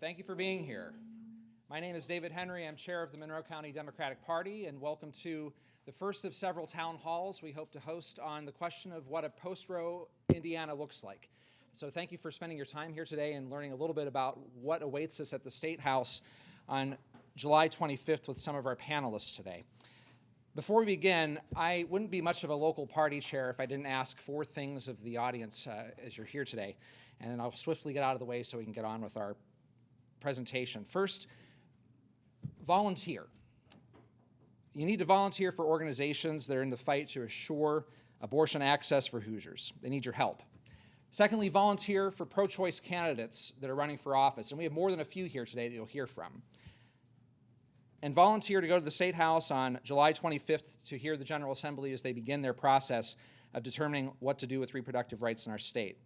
Thank you for being here. My name is David Henry. I'm chair of the Monroe County Democratic Party, and welcome to the first of several town halls we hope to host on the question of what a post-Roe Indiana looks like. So thank you for spending your time here today and learning a little bit about what awaits us at the State House on July 25th with some of our panelists today. Before we begin, I wouldn't be much of a local party chair if I didn't ask four things of the audience as you're here today, and then I'll swiftly get out of the way so we can get on with our presentation. First, volunteer. You need to volunteer for organizations that are in the fight to assure abortion access for Hoosiers. They need your help. Secondly, volunteer for pro-choice candidates that are running for office, and we have more than a few here today that you'll hear from. And volunteer to go to the State House on July 25th to hear the General Assembly as they begin their process of determining what to do with reproductive rights in our state.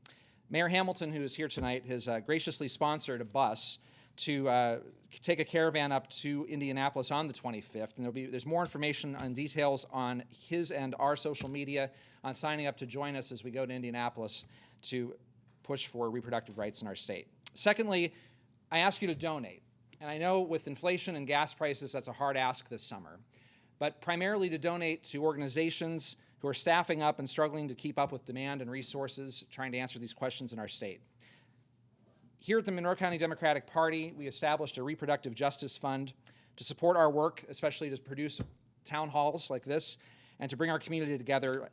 Mayor Hamilton, who is here tonight, has graciously sponsored a bus to take a caravan up to Indianapolis on the 25th, and there's more information and details on his and our social media on signing up to join us as we go to Indianapolis to push for reproductive rights in our state. Secondly, I ask you to donate. And I know with inflation and gas prices, that's a hard ask this summer, but primarily to donate to organizations who are staffing up and struggling to keep up with demand and resources, trying to answer these questions in our state. Here at the Monroe County Democratic Party, we established a reproductive justice fund to support our work, especially to produce town halls like this, and to bring our community together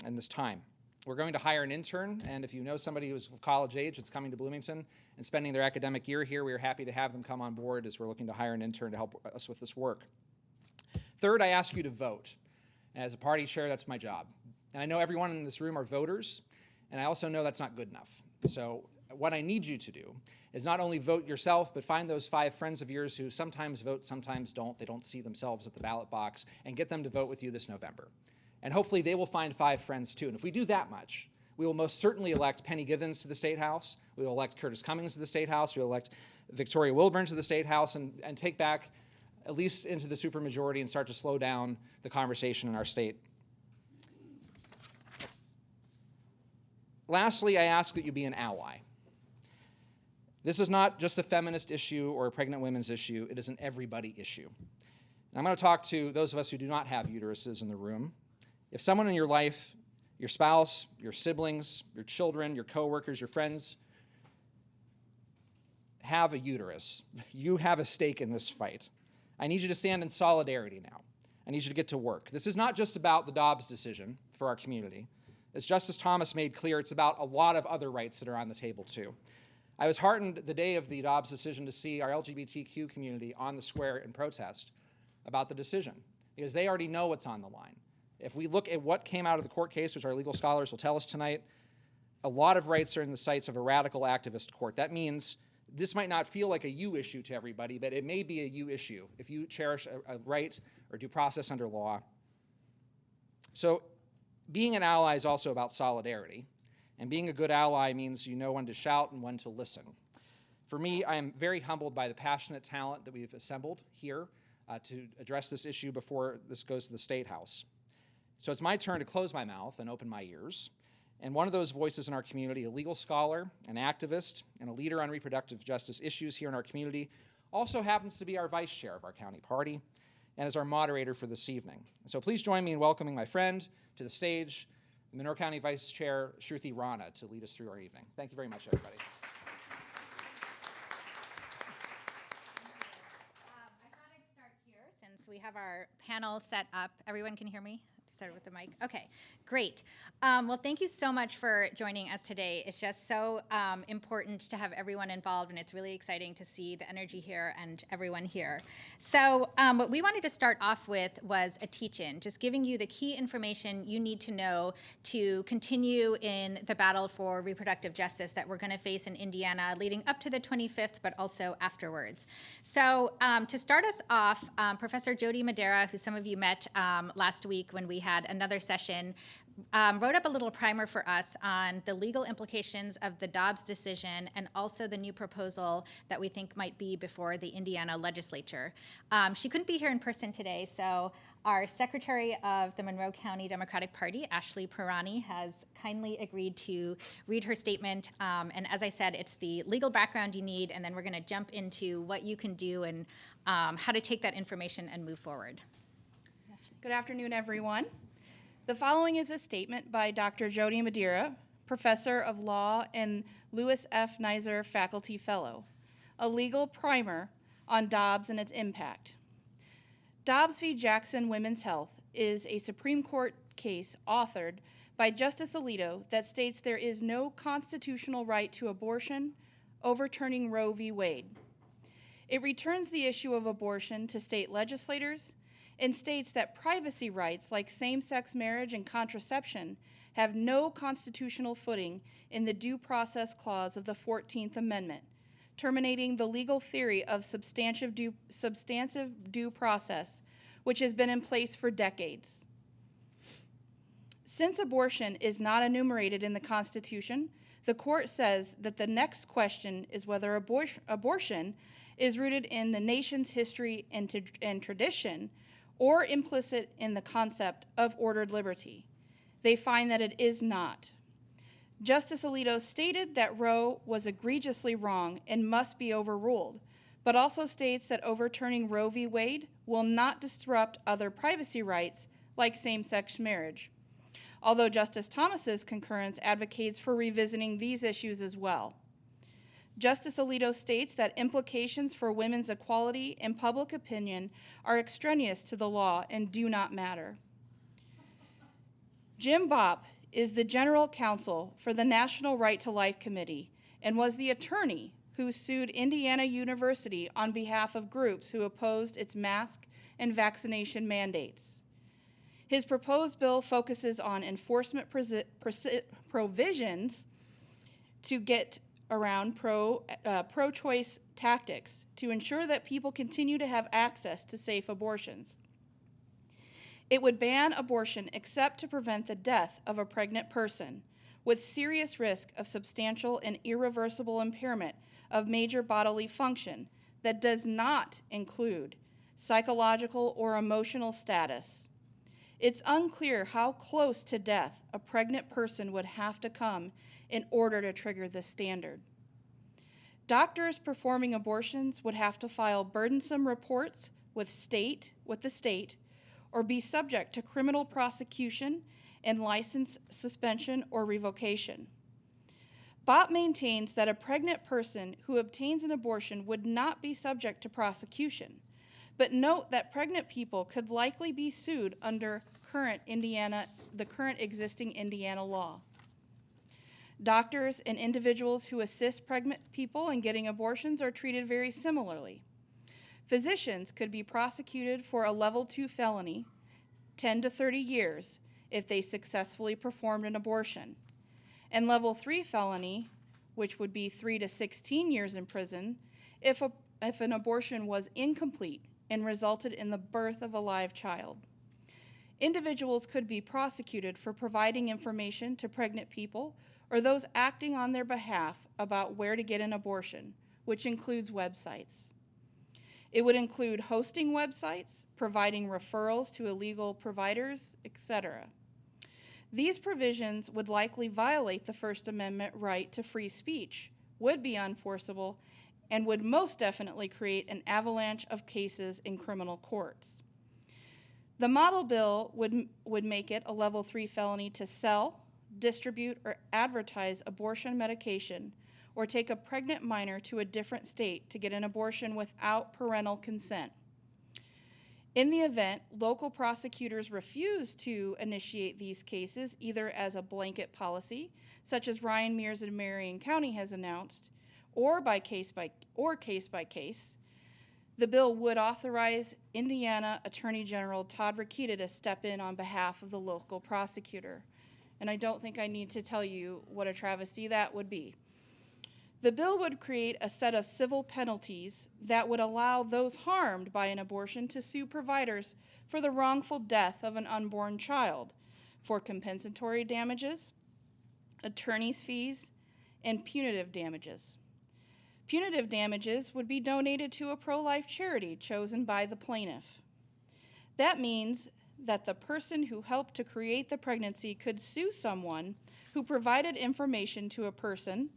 in this time. We're going to hire an intern, and if you know somebody who's of college age that's coming to Bloomington and spending their academic year here, we are happy to have them come on board as we're looking to hire an intern to help us with this work. Third, I ask you to vote. As a party chair, that's my job. And I know everyone in this room are voters, and I also know that's not good enough. So what I need you to do is not only vote yourself, but find those 5 friends of yours who sometimes vote, sometimes don't. They don't see themselves at the ballot box, and get them to vote with you this November. And hopefully they will find 5 friends too. And if we do that much, we will most certainly elect Penny Givens to the State House. We will elect Curtis Cummings to the State House. We will elect Victoria Wilburn to the State House and take back at least into the supermajority and start to slow down the conversation in our state. Lastly, I ask that you be an ally. This is not just a feminist issue or a pregnant women's issue. It is an everybody issue. And I'm going to talk to those of us who do not have uteruses in the room. If someone in your life, your spouse, your siblings, your children, your coworkers, your friends, have a uterus, you have a stake in this fight. I need you to stand in solidarity now. I need you to get to work. This is not just about the Dobbs decision for our community. As Justice Thomas made clear, it's about a lot of other rights that are on the table too. I was heartened the day of the Dobbs decision to see our LGBTQ community on the square in protest about the decision, because they already know what's on the line. If we look at what came out of the court case, which our legal scholars will tell us tonight, a lot of rights are in the sights of a radical activist court. That means this might not feel like a you issue to everybody, but it may be a you issue if you cherish a right or due process under law. So being an ally is also about solidarity, and being a good ally means you know when to shout and when to listen. For me, I am very humbled by the passionate talent that we've assembled here to address this issue before this goes to the State House. So it's my turn to close my mouth and open my ears. And one of those voices in our community, a legal scholar, an activist, and a leader on reproductive justice issues here in our community, also happens to be our vice chair of our county party and is our moderator for this evening. So please join me in welcoming my friend to the stage, Monroe County Vice Chair Shruti Rana, to lead us through our evening. Thank you very much, everybody. I thought I'd start here since we have our panel set up. Everyone can hear me? Start with the mic. Okay, great. Well, thank you so much for joining us today. It's just so important to have everyone involved, and it's really exciting to see the energy here and everyone here. So what we wanted to start off with was a teach-in, just giving you the key information you need to know to continue in the battle for reproductive justice that we're going to face in Indiana leading up to the 25th, but also afterwards. So to start us off, Professor Jody Madera, who some of you met last week when we had had another session, wrote up a little primer for us on the legal implications of the Dobbs decision and also the new proposal that we think might be before the Indiana legislature. She couldn't be here in person today, so our Secretary of the Monroe County Democratic Party, Ashley Pirani, has kindly agreed to read her statement. And as I said, it's the legal background you need, and then we're going to jump into what you can do and how to take that information and move forward. Good afternoon, everyone. The following is a statement by Dr. Jody Madeira, Professor of Law and Lewis F. Nizer Faculty Fellow, a legal primer on Dobbs and its impact. Dobbs v. Jackson Women's Health is a Supreme Court case authored by Justice Alito that states there is no constitutional right to abortion, overturning Roe v. Wade. It returns the issue of abortion to state legislators and states that privacy rights like same-sex marriage and contraception have no constitutional footing in the Due Process Clause of the 14th Amendment, terminating the legal theory of substantive due process, which has been in place for decades. Since abortion is not enumerated in the Constitution, the court says that the next question is whether abortion is rooted in the nation's history and tradition or implicit in the concept of ordered liberty. They find that it is not. Justice Alito stated that Roe was egregiously wrong and must be overruled, but also states that overturning Roe v. Wade will not disrupt other privacy rights like same-sex marriage, although Justice Thomas's concurrence advocates for revisiting these issues as well. Justice Alito states that implications for women's equality and public opinion are extraneous to the law and do not matter. Jim Bopp is the general counsel for the National Right to Life Committee and was the attorney who sued Indiana University on behalf of groups who opposed its mask and vaccination mandates. His proposed bill focuses on enforcement provisions to get around pro-choice tactics to ensure that people continue to have access to safe abortions. It would ban abortion except to prevent the death of a pregnant person with serious risk of substantial and irreversible impairment of major bodily function that does not include psychological or emotional status. It's unclear how close to death a pregnant person would have to come in order to trigger this standard. Doctors performing abortions would have to file burdensome reports with the state, or be subject to criminal prosecution and license suspension or revocation. Bopp maintains that a pregnant person who obtains an abortion would not be subject to prosecution, but note that pregnant people could likely be sued under the current existing Indiana law. Doctors and individuals who assist pregnant people in getting abortions are treated very similarly. Physicians could be prosecuted for a level 2 felony, 10 to 30 years, if they successfully performed an abortion, and level 3 felony, which would be 3 to 16 years in prison, if an abortion was incomplete and resulted in the birth of a live child. Individuals could be prosecuted for providing information to pregnant people or those acting on their behalf about where to get an abortion, which includes websites. It would include hosting websites, providing referrals to illegal providers, etc. These provisions would likely violate the First Amendment right to free speech, would be unenforceable, and would most definitely create an avalanche of cases in criminal courts. The model bill would make it a level 3 felony to sell, distribute, or advertise abortion medication, or take a pregnant minor to a different state to get an abortion without parental consent. In the event local prosecutors refuse to initiate these cases, either as a blanket policy, such as Ryan Mears in Marion County has announced, or case by case, the bill would authorize Indiana Attorney General Todd Rokita to step in on behalf of the local prosecutor. And I don't think I need to tell you what a travesty that would be. The bill would create a set of civil penalties that would allow those harmed by an abortion to sue providers for the wrongful death of an unborn child for compensatory damages, attorney's fees, and punitive damages. Punitive damages would be donated to a pro-life charity chosen by the plaintiff. That means that the person who helped to create the pregnancy could sue someone who provided information to a person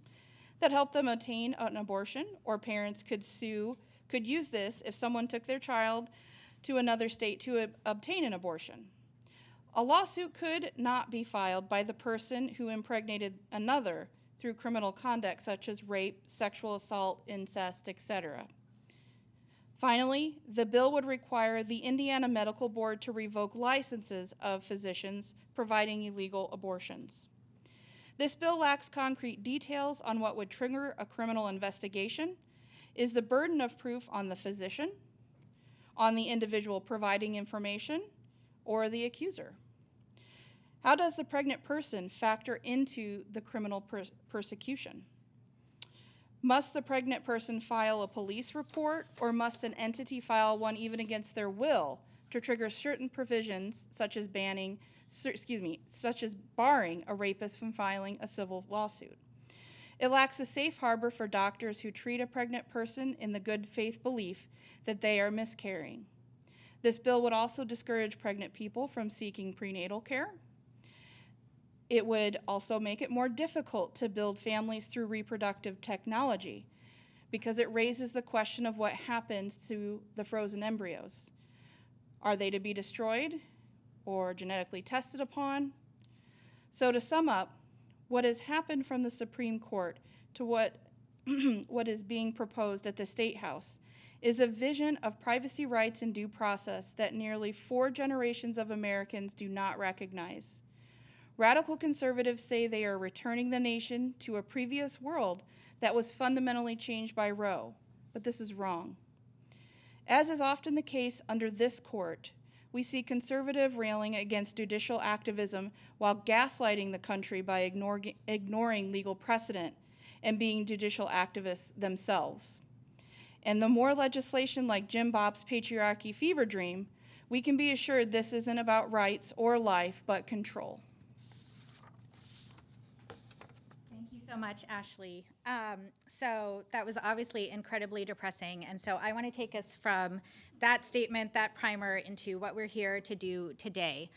that helped them obtain an abortion, or parents could use this if someone took their child to another state to obtain an abortion. A lawsuit could not be filed by the person who impregnated another through criminal conduct such as rape, sexual assault, incest, etc. Finally, the bill would require the Indiana Medical Board to revoke licenses of physicians providing illegal abortions. This bill lacks concrete details on what would trigger a criminal investigation, is the burden of proof on the physician, on the individual providing information, or the accuser. How does the pregnant person factor into the criminal persecution? Must the pregnant person file a police report, or must an entity file one even against their will to trigger certain provisions such as barring a rapist from filing a civil lawsuit? It lacks a safe harbor for doctors who treat a pregnant person in the good faith belief that they are miscarrying. This bill would also discourage pregnant people from seeking prenatal care. It would also make it more difficult to build families through reproductive technology because it raises the question of what happens to the frozen embryos. Are they to be destroyed or genetically tested upon? So to sum up, what has happened from the Supreme Court to what is being proposed at the State House is a vision of privacy rights and due process that nearly 4 generations of Americans do not recognize. Radical conservatives say they are returning the nation to a previous world that was fundamentally changed by Roe, but this is wrong. As is often the case under this court, we see conservative railing against judicial activism while gaslighting the country by ignoring legal precedent and being judicial activists themselves. And the more legislation like Jim Bob's patriarchy fever dream, we can be assured this isn't about rights or life, but control. Thank you so much, Ashley. So that was obviously incredibly depressing. And so I want to take us from that statement, that primer, into what we're here to do today.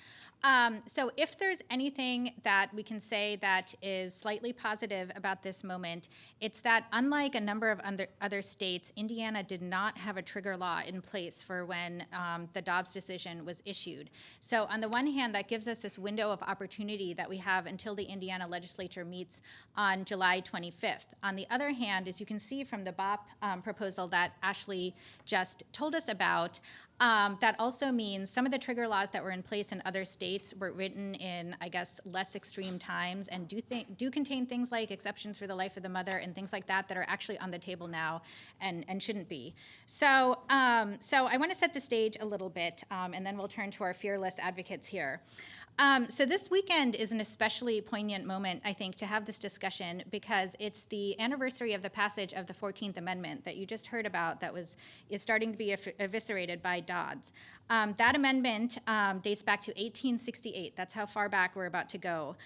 So if there's anything that we can say that is slightly positive about this moment, it's that unlike a number of other states, Indiana did not have a trigger law in place for when the Dobbs decision was issued. So on the one hand, that gives us this window of opportunity that we have until the Indiana legislature meets on July 25th. On the other hand, as you can see from the BOP proposal that Ashley just told us about, that also means some of the trigger laws that were in place in other states were written in, I guess, less extreme times and do contain things like exceptions for the life of the mother and things like that that are actually on the table now and shouldn't be. So I want to set the stage a little bit, and then we'll turn to our fearless advocates here. So this weekend is an especially poignant moment, I think, to have this discussion because it's the anniversary of the passage of the 14th Amendment that you just heard about that is starting to be eviscerated by Dobbs. That amendment dates back to 1868. That's how far back we're about to go.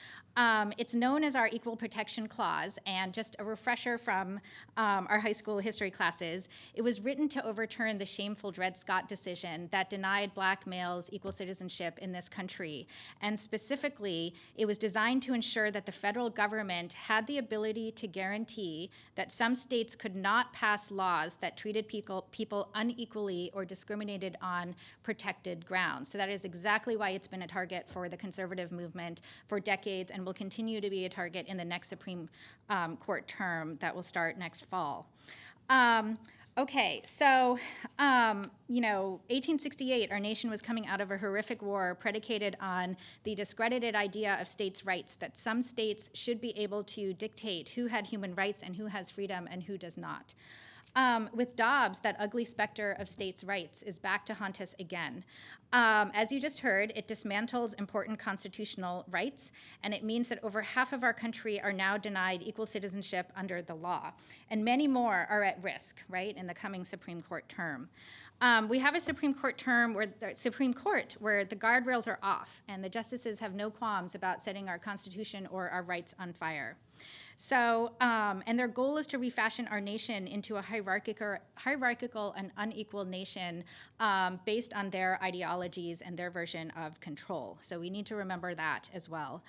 It's known as our Equal Protection Clause, and just a refresher from our high school history classes, it was written to overturn the shameful Dred Scott decision that denied black males equal citizenship in this country. And specifically, it was designed to ensure that the federal government had the ability to guarantee that some states could not pass laws that treated people unequally or discriminated on protected grounds. So that is exactly why it's been a target for the conservative movement for decades and will continue to be a target in the next Supreme Court term that will start next fall. Okay, so, 1868, our nation was coming out of a horrific war predicated on the discredited idea of states' rights, that some states should be able to dictate who had human rights and who has freedom and who does not. With Dobbs, that ugly specter of states' rights is back to haunt us again. As you just heard, it dismantles important constitutional rights, and it means that over half of our country are now denied equal citizenship under the law, and many more are at risk, right, in the coming Supreme Court term. We have a Supreme Court term where the guardrails are off, and the justices have no qualms about setting our Constitution or our rights on fire. So, and their goal is to refashion our nation into a hierarchical and unequal nation based on their ideologies and their version of control. So we need to remember that as well.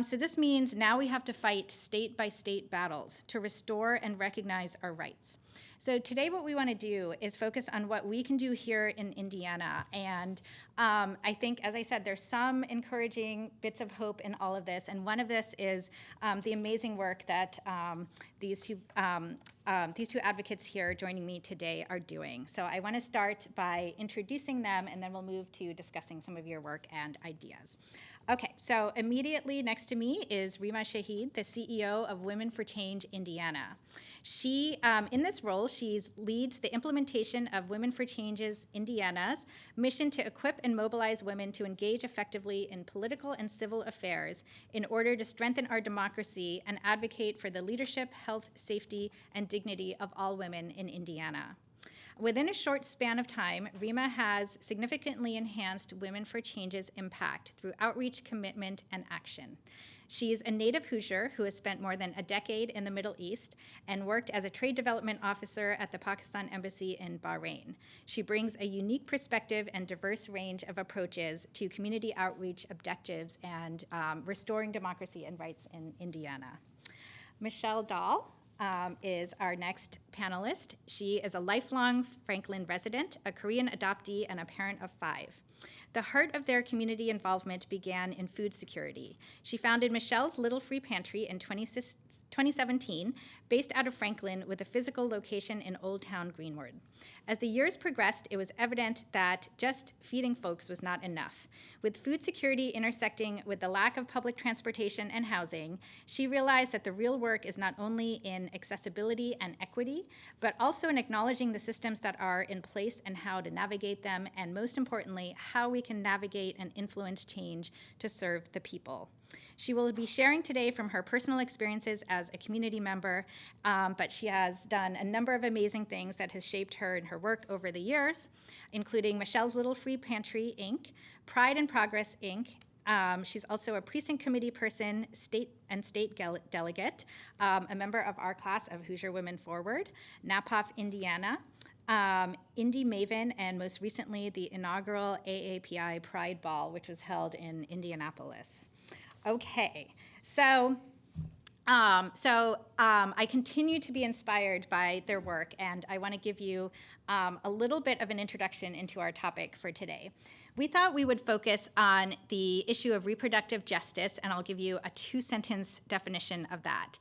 So this means now we have to fight state-by-state battles to restore and recognize our rights. So today what we want to do is focus on what we can do here in Indiana. And I think, as I said, there's some encouraging bits of hope in all of this. And one of this is the amazing work that these two advocates here joining me today are doing. So I want to start by introducing them, and then we'll move to discussing some of your work and ideas. Okay, so immediately next to me is Rima Shahid, the CEO of Women for Change Indiana. She, in this role, she leads the implementation of Women for Change's Indiana's mission to equip and mobilize women to engage effectively in political and civil affairs in order to strengthen our democracy and advocate for the leadership, health, safety, and dignity of all women in Indiana. Within a short span of time, Rima has significantly enhanced Women for Change's impact through outreach, commitment, and action. She is a native Hoosier who has spent more than a decade in the Middle East and worked as a trade development officer at the Pakistan Embassy in Bahrain. She brings a unique perspective and diverse range of approaches to community outreach objectives and restoring democracy and rights in Indiana. Michelle Dahl is our next panelist. She is a lifelong Franklin resident, a Korean adoptee, and a parent of 5. The heart of their community involvement began in food security. She founded Michelle's Little Free Pantry in 2017, based out of Franklin with a physical location in Old Town Greenwood. As the years progressed, it was evident that just feeding folks was not enough. With food security intersecting with the lack of public transportation and housing, she realized that the real work is not only in accessibility and equity, but also in acknowledging the systems that are in place and how to navigate them, and most importantly, how we can navigate and influence change to serve the people. She will be sharing today from her personal experiences as a community member, but she has done a number of amazing things that has shaped her and her work over the years, including Michelle's Little Free Pantry, Inc., Pride and Progress, Inc., she's also a precinct committee person, state delegate, a member of our class of Hoosier Women Forward, NAPOF Indiana, Indy Maven, and most recently the inaugural AAPI Pride Ball, which was held in Indianapolis. Okay, so I continue to be inspired by their work, and I want to give you a little bit of an introduction into our topic for today. We thought we would focus on the issue of reproductive justice, and I'll give you a 2-sentence definition of that.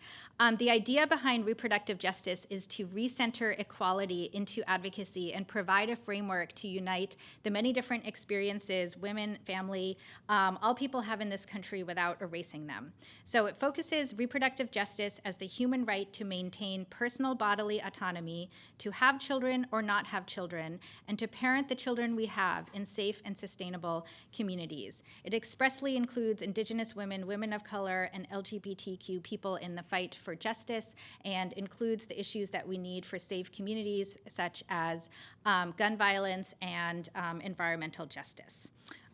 The idea behind reproductive justice is to recenter equality into advocacy and provide a framework to unite the many different experiences women, family, all people have in this country without erasing them. So it focuses reproductive justice as the human right to maintain personal bodily autonomy, to have children or not have children, and to parent the children we have in safe and sustainable communities. It expressly includes Indigenous women, women of color, and LGBTQ people in the fight for justice, and includes the issues that we need for safe communities, such as gun violence and environmental justice.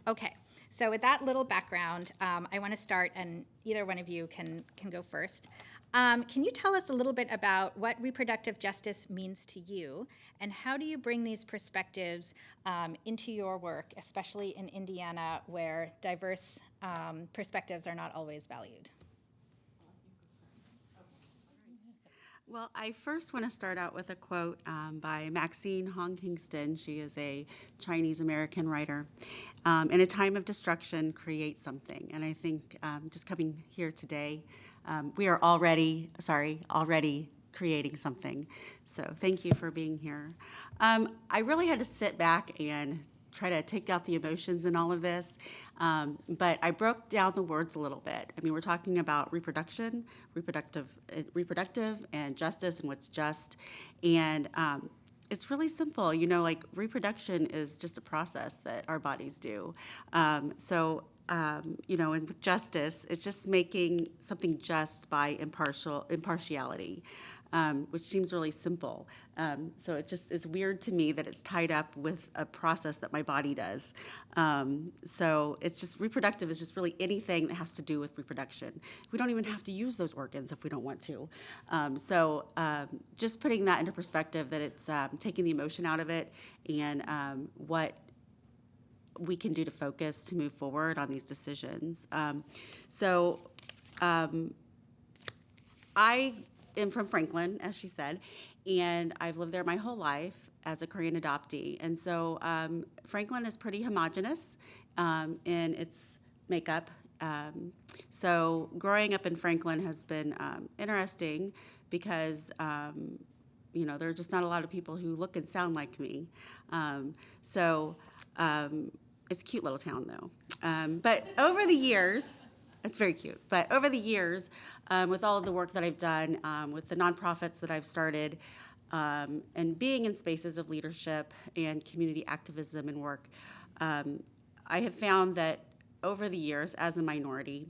Okay, so with that little background, I want to start, and either one of you can go first. Can you tell us a little bit about what reproductive justice means to you, and how do you bring these perspectives into your work, especially in Indiana, where diverse perspectives are not always valued? Well, I first want to start out with a quote by Maxine Hong Kingston. She is a Chinese-American writer. In a time of destruction, create something. And I think just coming here today, we are already creating something. So thank you for being here. I really had to sit back and try to take out the emotions in all of this. But I broke down the words a little bit. I mean, we're talking about reproductive and justice and what's just. And it's really simple. You know, like reproduction is just a process that our bodies do. You know, and with justice, it's just making something just by impartiality, which seems really simple. So it just is weird to me that it's tied up with a process that my body does. So it's just reproductive is just really anything that has to do with reproduction. We don't even have to use those organs if we don't want to. Just putting that into perspective, that it's taking the emotion out of it, and what we can do to focus to move forward on these decisions. I am from Franklin, as she said, and I've lived there my whole life as a Korean adoptee. And so Franklin is pretty homogenous in its makeup. So growing up in Franklin has been interesting because you know, there are just not a lot of people who look and sound like me. It's a cute little town, though. But over the years, it's very cute. But over the years, with all of the work that I've done, with the nonprofits that I've started, and being in spaces of leadership and community activism and work, I have found that over the years, as a minority,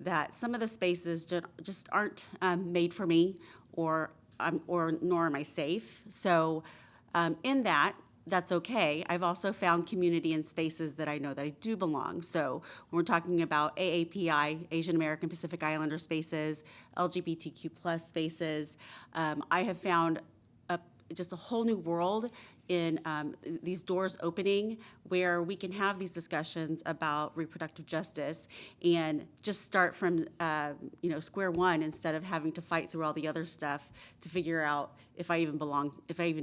that some of the spaces just aren't made for me, or nor am I safe. So in that's okay. I've also found community in spaces that I know that I do belong. So when we're talking about AAPI, Asian American Pacific Islander spaces, LGBTQ plus spaces, I have found just a whole new world in these doors opening where we can have these discussions about reproductive justice and just start from square one, instead of having to fight through all the other stuff to figure out if I even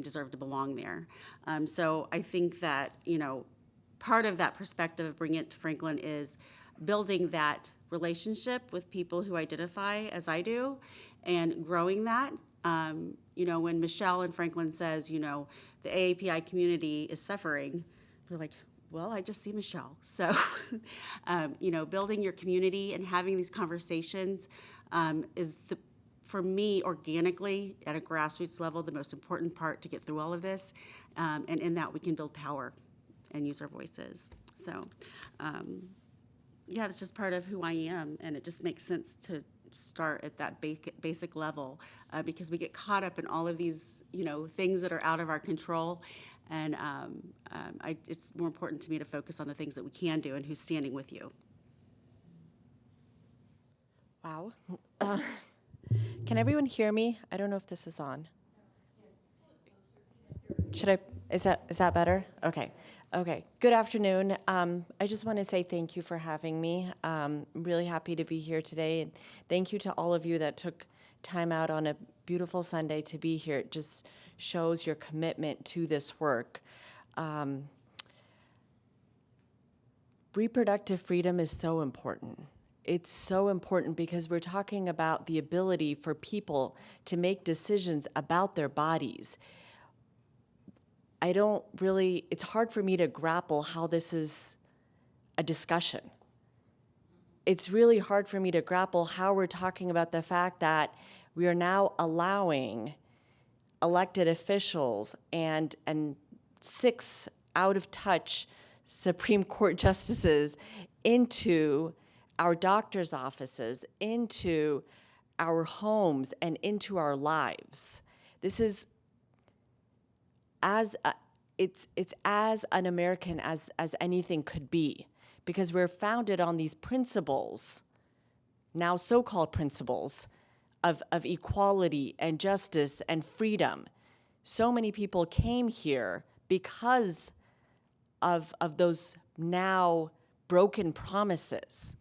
deserve to belong there. So I think that, you know, part of that perspective of bringing it to Franklin is building that relationship with people who identify as I do and growing that. You know, when Michelle in Franklin says, you know, the AAPI community is suffering, they're like, well, I just see Michelle. So, you know, building your community and having these conversations is, for me, organically, at a grassroots level, the most important part to get through all of this. And in that, we can build power and use our voices. So, yeah, that's just part of who I am, and it just makes sense to start at that basic level, because we get caught up in all of these, you know, things that are out of our control, and it's more important to me to focus on the things that we can do and who's standing with you. Wow. Can everyone hear me? I don't know if this is on. Is that better? Okay. Good afternoon. I just want to say thank you for having me. I'm really happy to be here today, and thank you to all of you that took time out on a beautiful Sunday to be here. It just shows your commitment to this work. Reproductive freedom is so important. It's so important because we're talking about the ability for people to make decisions about their bodies. It's hard for me to grapple how this is a discussion. It's really hard for me to grapple how we're talking about the fact that we are now allowing elected officials and 6 out-of-touch Supreme Court justices into our doctors' offices, into our homes, and into our lives. This is it's as un-American as anything could be, because we're founded on these principles, now so-called principles, of equality and justice and freedom. So many people came here because of those now broken promises.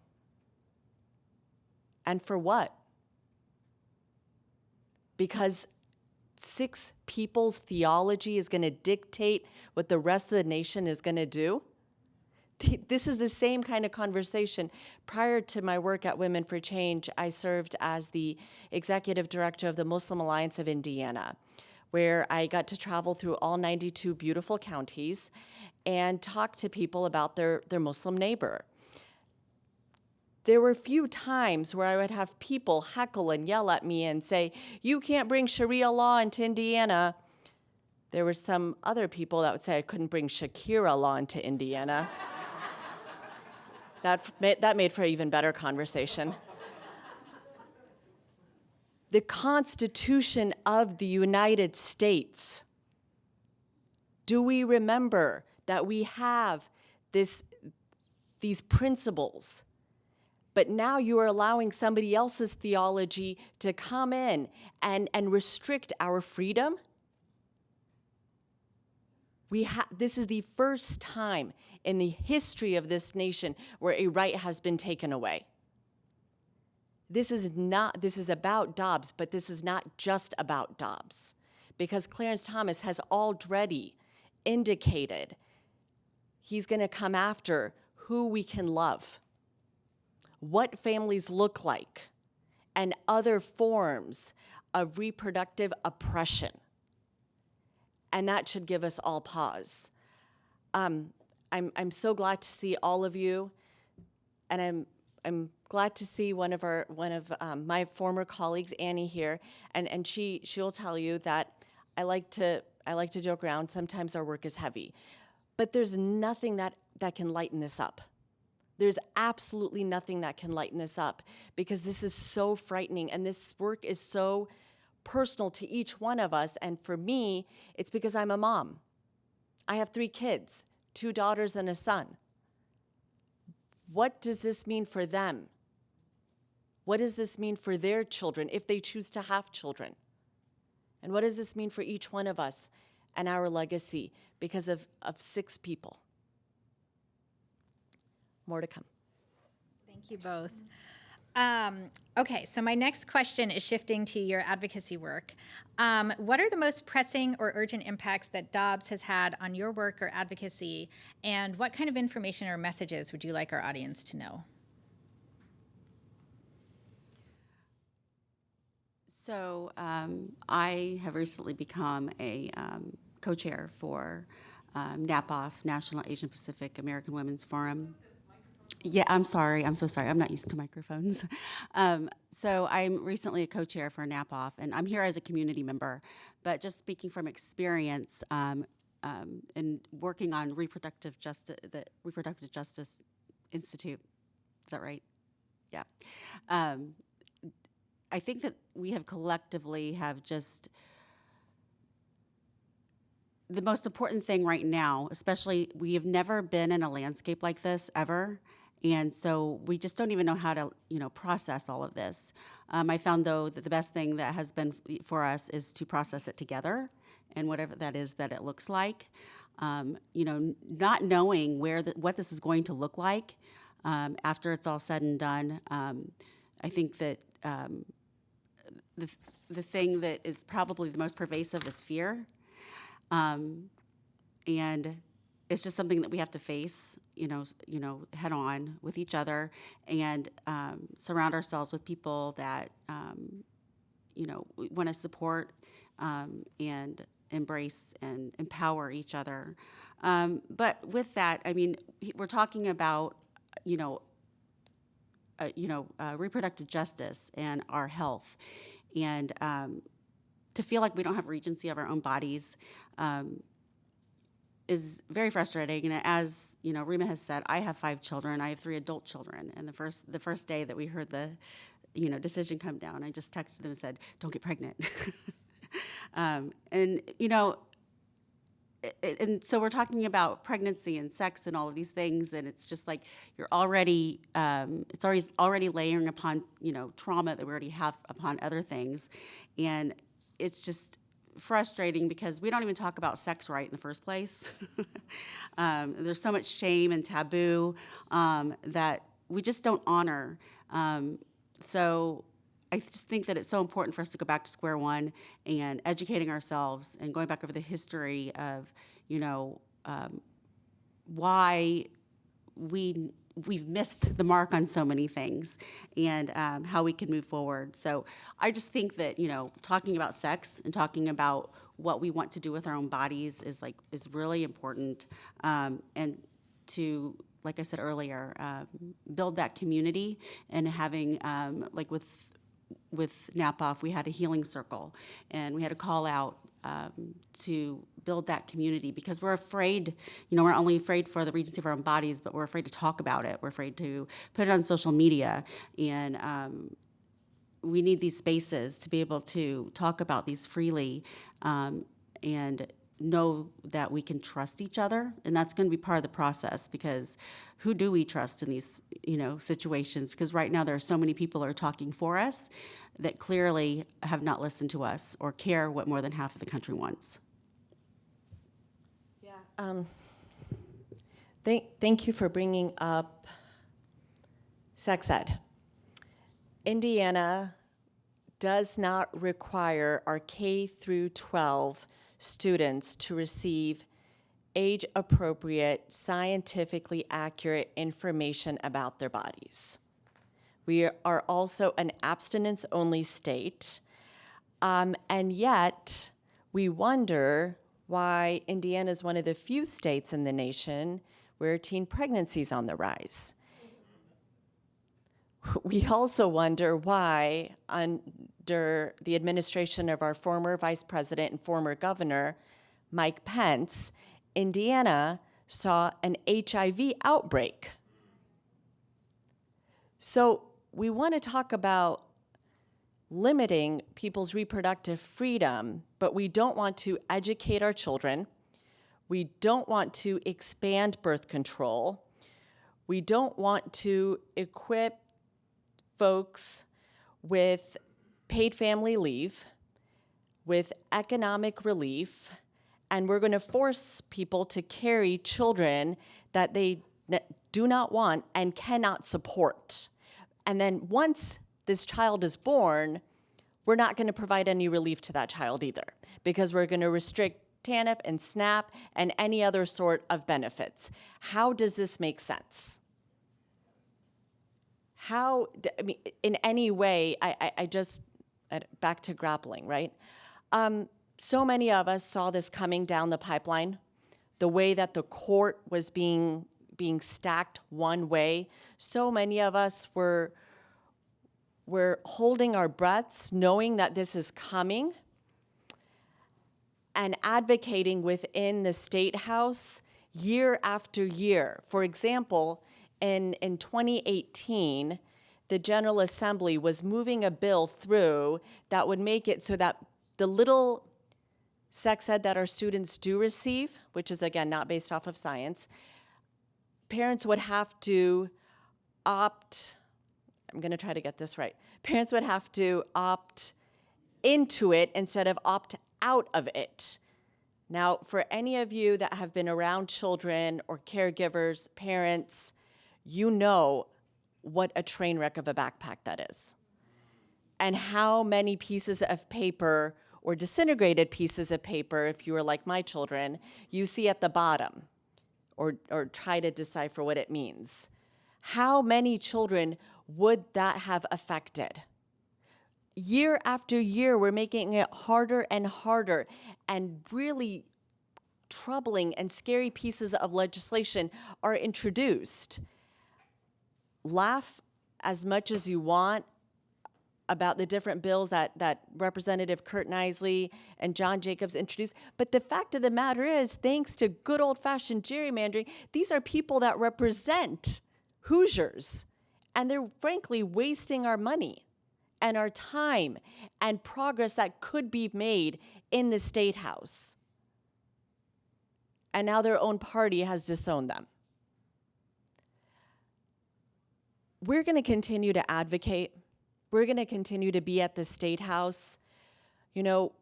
And for what? Because 6 people's theology is going to dictate what the rest of the nation is going to do? This is the same kind of conversation. Prior to my work at Women for Change, I served as the executive director of the Muslim Alliance of Indiana, where I got to travel through all 92 beautiful counties and talk to people about their Muslim neighbor. There were a few times where I would have people heckle and yell at me and say, "You can't bring Sharia law into Indiana." There were some other people that would say I couldn't bring Shakira law into Indiana. That made for an even better conversation. The Constitution of the United States. Do we remember that we have these principles? But now you are allowing somebody else's theology to come in and restrict our freedom? This is the first time in the history of this nation where a right has been taken away. This is about Dobbs, but this is not just about Dobbs, because Clarence Thomas has already indicated he's going to come after who we can love, what families look like, and other forms of reproductive oppression. And that should give us all pause. I'm so glad to see all of you, and I'm glad to see one of my former colleagues, Annie, here, and she'll tell you that I like to joke around. Sometimes our work is heavy, but there's nothing that can lighten this up. There's absolutely nothing that can lighten this up, because this is so frightening, and this work is so personal to each one of us. And for me, it's because I'm a mom. I have 3 kids, 2 daughters and a son. What does this mean for them? What does this mean for their children if they choose to have children? And what does this mean for each one of us and our legacy because of 6 people? More to come. Thank you both. Okay, so my next question is shifting to your advocacy work. What are the most pressing or urgent impacts that Dobbs has had on your work or advocacy, and what kind of information or messages would you like our audience to know? So I have recently become a co-chair for NAPOF, National Asian Pacific American Women's Forum. Yeah, I'm sorry. I'm so sorry. I'm not used to microphones. So I'm recently a co-chair for NAPOF, and I'm here as a community member. But just speaking from experience and working on reproductive justice, the Reproductive Justice Institute. Is that right? Yeah. I think that we have collectively have just the most important thing right now, especially we have never been in a landscape like this ever. And so we just don't even know how to, process all of this. I found, though, that the best thing that has been for us is to process it together, and whatever that is that it looks like. Not knowing what this is going to look like after it's all said and done. I think that the thing that is probably the most pervasive is fear, and it's just something that we have to face, head on with each other, and surround ourselves with people that, want to support and embrace and empower each other. But with that, I mean, we're talking about, reproductive justice and our health, and to feel like we don't have regency of our own bodies. Is very frustrating, and as Rima has said, I have 5 children. I have 3 adult children, and the first day that we heard the, decision come down, I just texted them and said, "Don't get pregnant." And so we're talking about pregnancy and sex and all of these things, and it's just like you're already, it's already layering upon trauma that we already have upon other things, and it's just frustrating because we don't even talk about sex right in the first place. There's so much shame and taboo that we just don't honor. So I just think that it's so important for us to go back to square one and educating ourselves and going back over the history of, why we've missed the mark on so many things, and how we can move forward. So I just think that, talking about sex and talking about what we want to do with our own bodies is really important, and to, like I said earlier, build that community and having like with NAPOF, we had a healing circle, and we had a call out to build that community, because we're afraid, we're not only afraid for the regency of our own bodies, but we're afraid to talk about it. We're afraid to put it on social media, and we need these spaces to be able to talk about these freely, and know that we can trust each other. And that's going to be part of the process, because who do we trust in these, situations? Because right now there are so many people who are talking for us that clearly have not listened to us or care what more than half of the country wants. Thank you for bringing up sex ed. Indiana does not require our K through 12 students to receive age-appropriate, scientifically accurate information about their bodies. We are also an abstinence-only state, and yet we wonder why Indiana is one of the few states in the nation where teen pregnancy is on the rise. We also wonder why, under the administration of our former vice president and former governor, Mike Pence, Indiana saw an HIV outbreak. So we want to talk about limiting people's reproductive freedom, but we don't want to educate our children. We don't want to expand birth control. We don't want to equip folks with paid family leave, with economic relief, and we're going to force people to carry children that they do not want and cannot support. And then once this child is born, we're not going to provide any relief to that child either, because we're going to restrict TANF and SNAP and any other sort of benefits. How does this make sense? In any way, I just, back to grappling, right? So many of us saw this coming down the pipeline, the way that the court was being stacked one way. So many of us were holding our breaths, knowing that this is coming, and advocating within the State House year after year. For example, in 2018, the General Assembly was moving a bill through that would make it so that the little sex ed that our students do receive, which is, again, not based off of science, parents would have to opt, I'm going to try to get this right, parents would have to opt into it instead of opt out of it. Now, for any of you that have been around children or caregivers, parents, you know what a train wreck of a backpack that is, and how many pieces of paper or disintegrated pieces of paper, if you were like my children, you see at the bottom, or try to decipher what it means. How many children would that have affected? Year after year, we're making it harder and harder, and really troubling and scary pieces of legislation are introduced. Laugh as much as you want about the different bills that Representative Kurt Nisley and John Jacobs introduced, but the fact of the matter is, thanks to good old-fashioned gerrymandering, these are people that represent Hoosiers, and they're frankly wasting our money and our time and progress that could be made in the State House. And now their own party has disowned them. We're going to continue to advocate. We're going to continue to be at the State House. You know,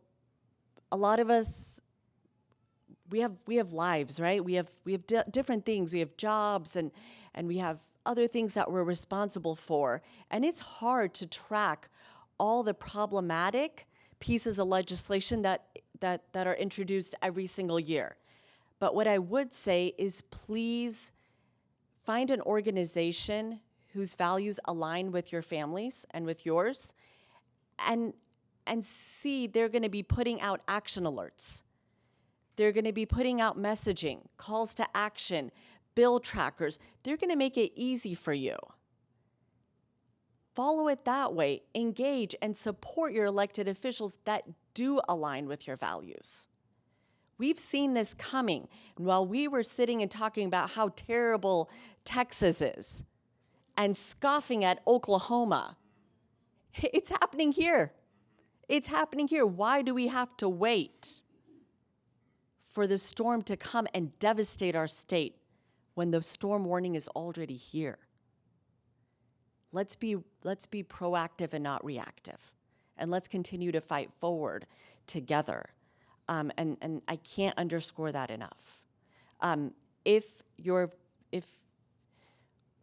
a lot of us, we have lives, right? We have different things. We have jobs, and we have other things that we're responsible for. And it's hard to track all the problematic pieces of legislation that are introduced every single year. But what I would say is, please find an organization whose values align with your families and with yours, and and see they're going to be putting out action alerts. They're going to be putting out messaging, calls to action, bill trackers. They're going to make it easy for you. Follow it that way. Engage and support your elected officials that do align with your values. We've seen this coming. And while we were sitting and talking about how terrible Texas is and scoffing at Oklahoma, it's happening here. It's happening here. Why do we have to wait for the storm to come and devastate our state when the storm warning is already here? Let's be proactive and not reactive. And let's continue to fight forward together. And I can't underscore that enough. If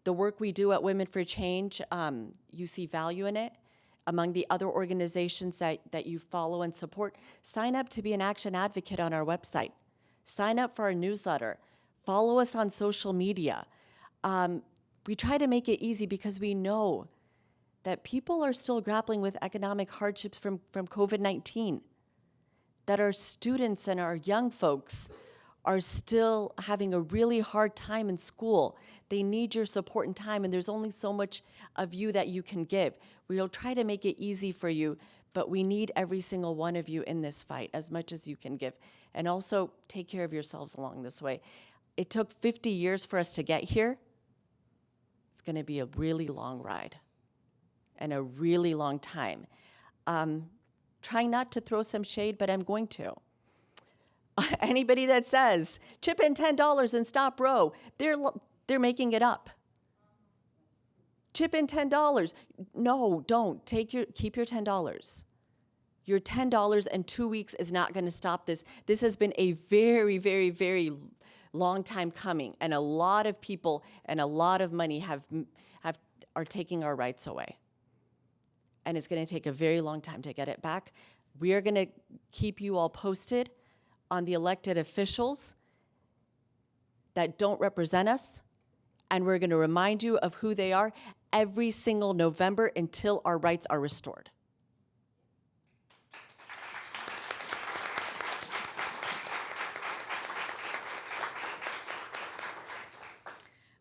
the work we do at Women for Change, you see value in it, among the other organizations that you follow and support, sign up to be an action advocate on our website. Sign up for our newsletter. Follow us on social media. We try to make it easy because we know that people are still grappling with economic hardships from COVID-19, that our students and our young folks are still having a really hard time in school. They need your support and time, and there's only so much of you that you can give. We'll try to make it easy for you, but we need every single one of you in this fight as much as you can give. And also take care of yourselves along this way. It took 50 years for us to get here. It's going to be a really long ride and a really long time. Trying not to throw some shade, but I'm going to. Anybody that says, chip in $10 and stop Roe, they're making it up. Chip in $10. No, don't. Keep your $10. Your $10 and 2 weeks is not going to stop this. This has been a very, very, very long time coming, and a lot of people and a lot of money are taking our rights away. And it's going to take a very long time to get it back. We are going to keep you all posted on the elected officials that don't represent us, and we're going to remind you of who they are every single November until our rights are restored.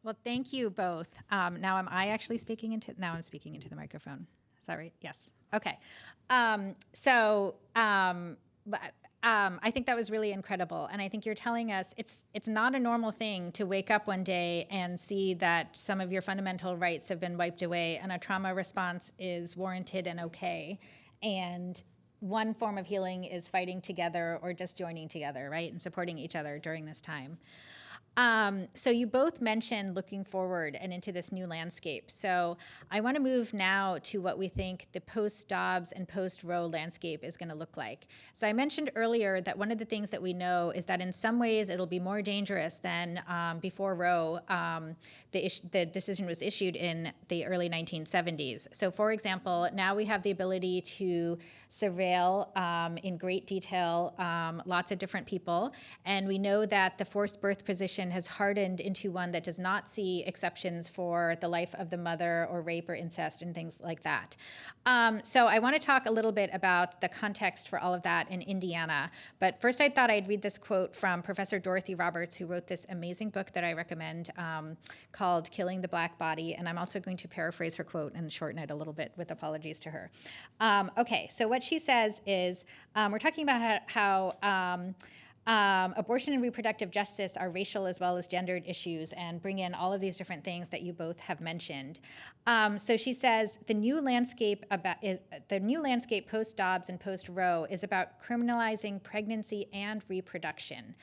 Well, thank you both. Now, am I actually speaking into? Now I'm speaking into the microphone. Is that right? Yes. Okay. I think that was really incredible, and I think you're telling us it's not a normal thing to wake up one day and see that some of your fundamental rights have been wiped away, and a trauma response is warranted and okay, and one form of healing is fighting together or just joining together, right, and supporting each other during this time. So you both mentioned looking forward and into this new landscape. So I want to move now to what we think the post-Dobbs and post-Roe landscape is going to look like. So I mentioned earlier that one of the things that we know is that in some ways it'll be more dangerous than before Roe. The decision was issued in the early 1970s. So for example, now we have the ability to surveil in great detail lots of different people, and we know that the forced birth position has hardened into one that does not see exceptions for the life of the mother or rape or incest and things like that. So I want to talk a little bit about the context for all of that in Indiana. But first I thought I'd read this quote from Professor Dorothy Roberts, who wrote this amazing book that I recommend called Killing the Black Body. And I'm also going to paraphrase her quote and shorten it a little bit with apologies to her. Okay, so what she says is, we're talking about how abortion and reproductive justice are racial as well as gendered issues and bring in all of these different things that you both have mentioned. So she says the new landscape post-Dobbs and post-Roe is about criminalizing pregnancy and reproduction.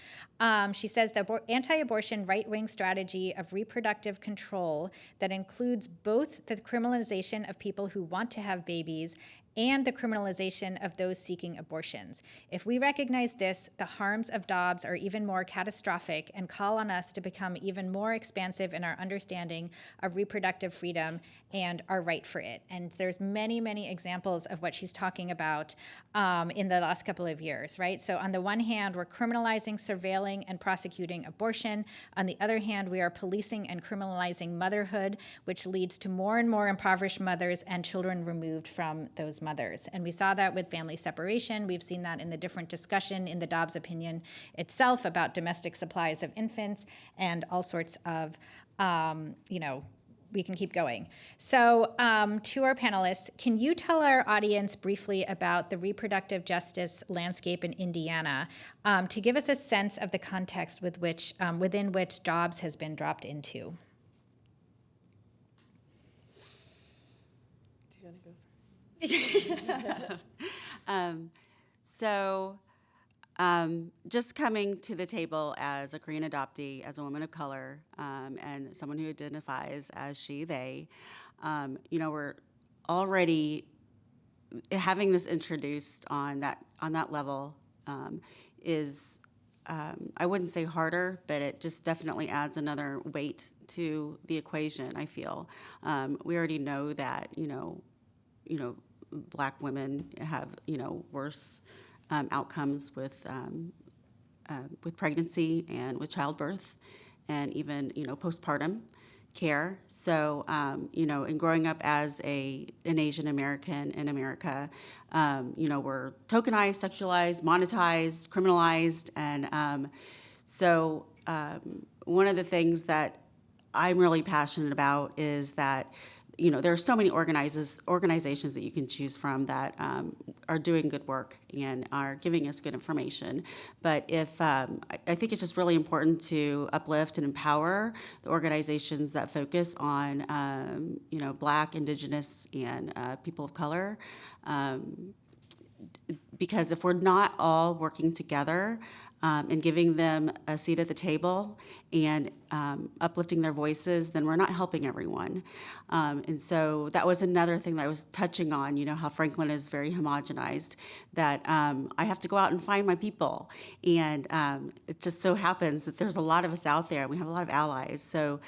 She says the anti-abortion right-wing strategy of reproductive control that includes both the criminalization of people who want to have babies and the criminalization of those seeking abortions. If we recognize this, the harms of Dobbs are even more catastrophic and call on us to become even more expansive in our understanding of reproductive freedom and our right for it. And there's many, many examples of what she's talking about in the last couple of years, right? So on the one hand, we're criminalizing, surveilling, and prosecuting abortion. On the other hand, we are policing and criminalizing motherhood, which leads to more and more impoverished mothers and children removed from those these mothers. And we saw that with family separation. We've seen that in the different discussion in the Dobbs opinion itself about domestic supplies of infants and all sorts of, we can keep going. So to our panelists, can you tell our audience briefly about the reproductive justice landscape in Indiana to give us a sense of the context within which Dobbs has been dropped into? Do you want to go Just coming to the table as a Korean adoptee, as a woman of color, and someone who identifies as she, they, we're already having this introduced on that level is, I wouldn't say harder, but it just definitely adds another weight to the equation, I feel. We already know that, Black women have, worse outcomes with pregnancy and with childbirth, and even postpartum care. So in growing up as an Asian American in America, we're tokenized, sexualized, monetized, criminalized, and so one of the things that I'm really passionate about is that there are so many organizations that you can choose from that are doing good work and are giving us good information. But if I think it's just really important to uplift and empower the organizations that focus on Black, Indigenous, and people of color. Because if we're not all working together and giving them a seat at the table and uplifting their voices, then we're not helping everyone. And so that was another thing that I was touching on, how Franklin is very homogenized, that I have to go out and find my people. And it just so happens that there's a lot of us out there, and we have a lot of allies. So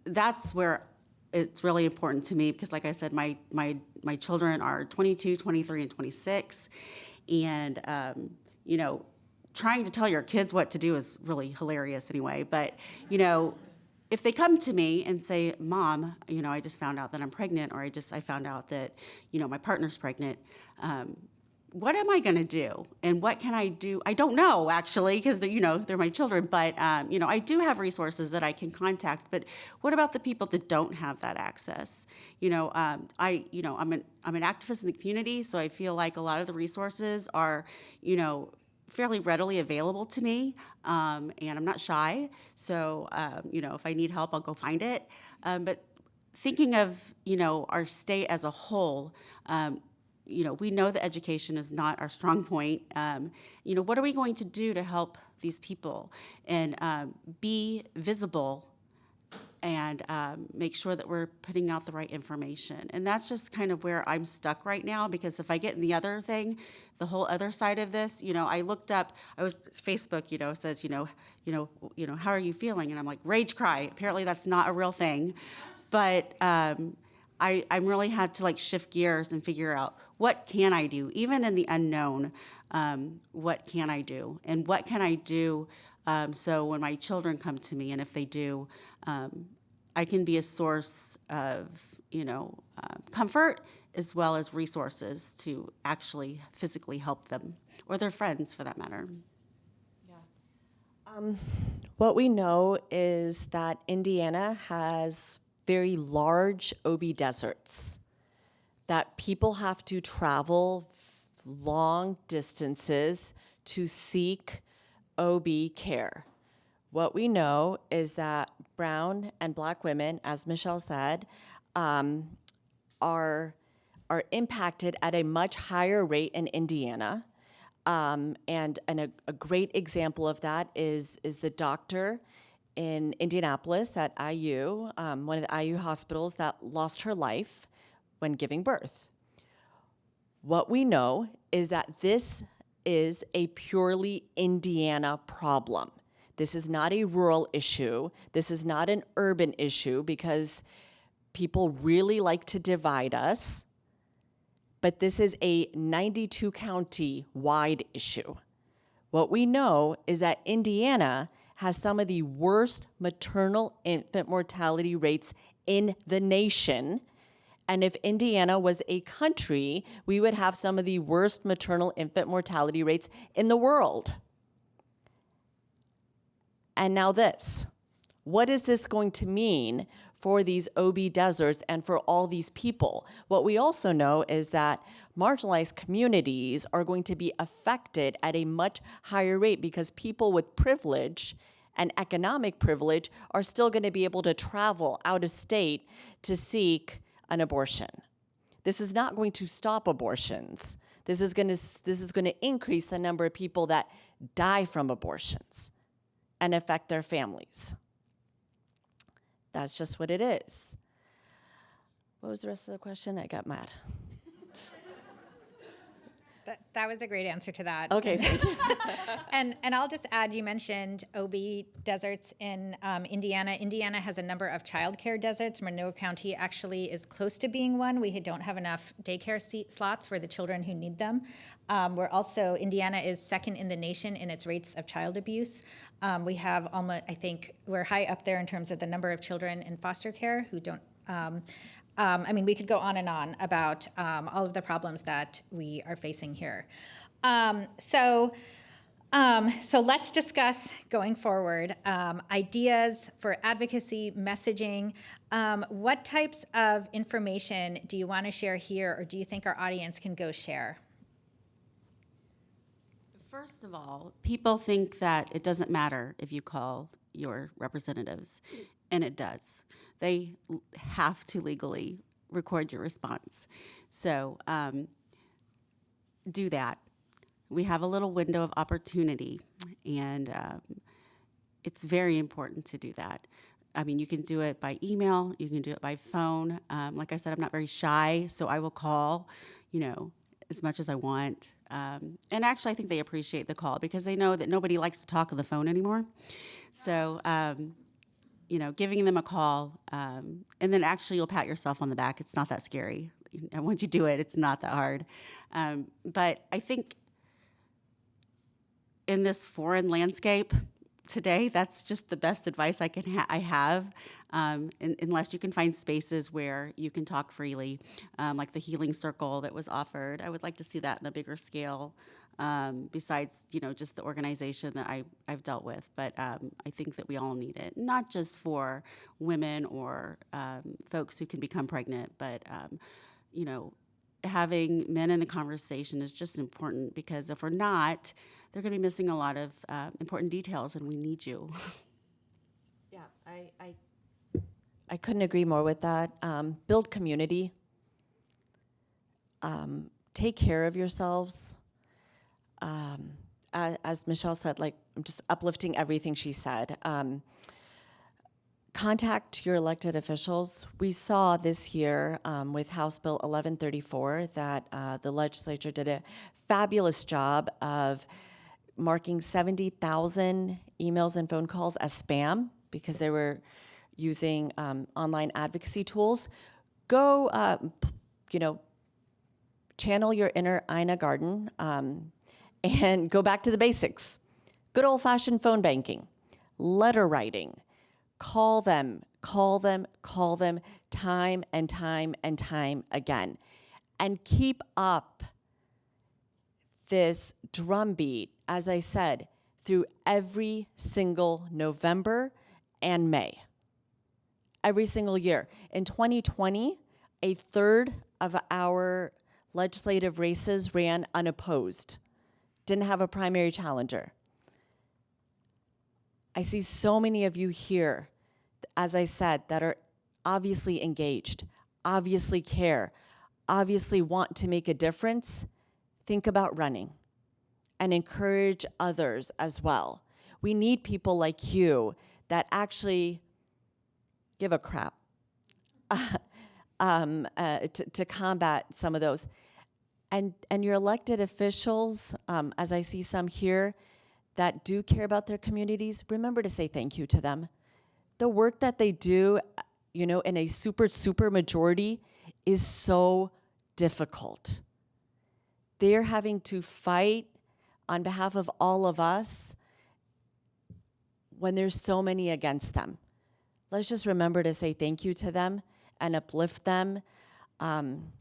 that's where it's really important to me, because like I said, my children are 22, 23, and 26. And, trying to tell your kids what to do is really hilarious anyway. But, if they come to me and say, Mom, I just found out that I'm pregnant, or I found out that, my partner's pregnant, what am I going to do? And what can I do? I don't know, actually, because they're my children. But I do have resources that I can contact. But what about the people that don't have that access? I'm an activist in the community, so I feel like a lot of the resources are, fairly readily available to me, and I'm not shy. So if I need help, I'll go find it. But thinking of our state as a whole. We know that education is not our strong point. What are we going to do to help these people and be visible and make sure that we're putting out the right information? And that's just kind of where I'm stuck right now, because if I get in the other thing, the whole other side of this, I looked up, Facebook, says, how are you feeling? And I'm like, rage cry. Apparently that's not a real thing. But I really had to shift gears and figure out, what can I do? Even in the unknown, what can I do? And what can I do so when my children come to me, and if they do, I can be a source of, comfort as well as resources to actually physically help them, or their friends for that matter. What we know is that Indiana has very large OB deserts, that people have to travel long distances to seek OB care. What we know is that brown and Black women, as Michelle said, are impacted at a much higher rate in Indiana. And a great example of that is the doctor in Indianapolis at IU, one of the IU hospitals, that lost her life when giving birth. What we know is that this is a purely Indiana problem. This is not a rural issue. This is not an urban issue, because people really like to divide us. But this is a 92 county wide issue. What we know is that Indiana has some of the worst maternal infant mortality rates in the nation, And if Indiana was a country, we would have some of the worst maternal infant mortality rates in the world. And now this. What is this going to mean for these OB deserts and for all these people? What we also know is that marginalized communities are going to be affected at a much higher rate because people with privilege and economic privilege are still going to be able to travel out of state to seek an abortion. This is not going to stop abortions. This is going to increase the number of people that die from abortions and affect their families. That's just what it is. What was the rest of the question? I got mad. That was a great answer to that. Okay, thank you. And I'll just add, you mentioned OB deserts in Indiana. Indiana has a number of childcare deserts. Monroe County actually is close to being one. We don't have enough daycare slots for the children who need them. Indiana is second in the nation in its rates of child abuse. We have almost, I think, we're high up there in terms of the number of children in foster care who don't. We could go on and on about all of the problems that we are facing here. So let's discuss going forward ideas for advocacy, messaging. What types of information do you want to share here, or do you think our audience can go share? First of all, people think that it doesn't matter if you call your representatives, and it does. They have to legally record your response. So do that. We have a little window of opportunity, and it's very important to do that. I mean, you can do it by email, you can do it by phone. Like I said, I'm not very shy, so I will call, as much as I want. And actually, I think they appreciate the call because they know that nobody likes to talk on the phone anymore. So, giving them a call, and then actually you'll pat yourself on the back. It's not that scary. And once you do it, it's not that hard. But I think in this foreign landscape today, that's just the best advice I have, unless you can find spaces where you can talk freely, like the Healing Circle that was offered. I would like to see that in a bigger scale, besides, just the organization that I've dealt with. But I think that we all need it, not just for women or folks who can become pregnant, but, having men in the conversation is just important, because if we're not, they're going to be missing a lot of important details, and we need you. Yeah, I couldn't agree more with that. Build community. Take care of yourselves. As Michelle said, I'm just uplifting everything she said. Contact your elected officials. We saw this year with House Bill 1134 that the legislature did a fabulous job of marking 70,000 emails and phone calls as spam because they were using online advocacy tools. Go, channel your inner Ina Garten and go back to the basics. Good old-fashioned phone banking, letter writing. Call them time and time and time again. And keep up this drumbeat, as I said, through every single November and May. Every single year. In 2020, a third of our legislative races ran unopposed, didn't have a primary challenger. I see so many of you here, as I said, that are obviously engaged, obviously care, obviously want to make a difference. Think about running and encourage others as well. We need people like you that actually give a crap to combat some of those. And your elected officials, as I see some here, that do care about their communities, remember to say thank you to them. The work that they do, in a super majority is so difficult. They're having to fight on behalf of all of us when there's so many against them. Let's just remember to say thank you to them and uplift them. And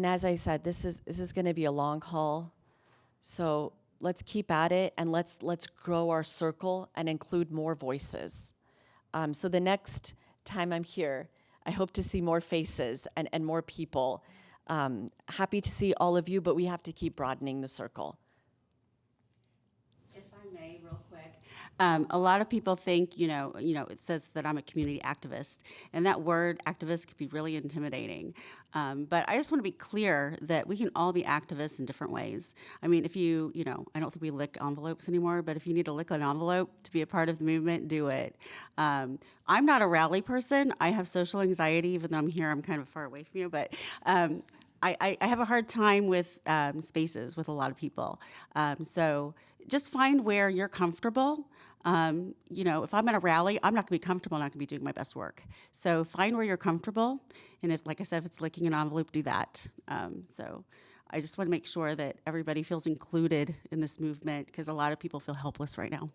as I said, this is going to be a long haul. So let's keep at it, and let's grow our circle and include more voices. So the next time I'm here, I hope to see more faces and more people. Happy to see all of you, but we have to keep broadening the circle. If I may, real quick, a lot of people think, it says that I'm a community activist, and that word activist could be really intimidating. But I just want to be clear that we can all be activists in different ways. I mean, if I don't think we lick envelopes anymore, but if you need to lick an envelope to be a part of the movement, do it. I'm not a rally person. I have social anxiety, even though I'm here, I'm kind of far away from you, but I have a hard time with spaces with a lot of people. So just find where you're comfortable. If I'm at a rally, I'm not going to be comfortable, I'm not going to be doing my best work. So find where you're comfortable. And if, like I said, if it's licking an envelope, do that. So I just want to make sure that everybody feels included in this movement, because a lot of people feel helpless right now.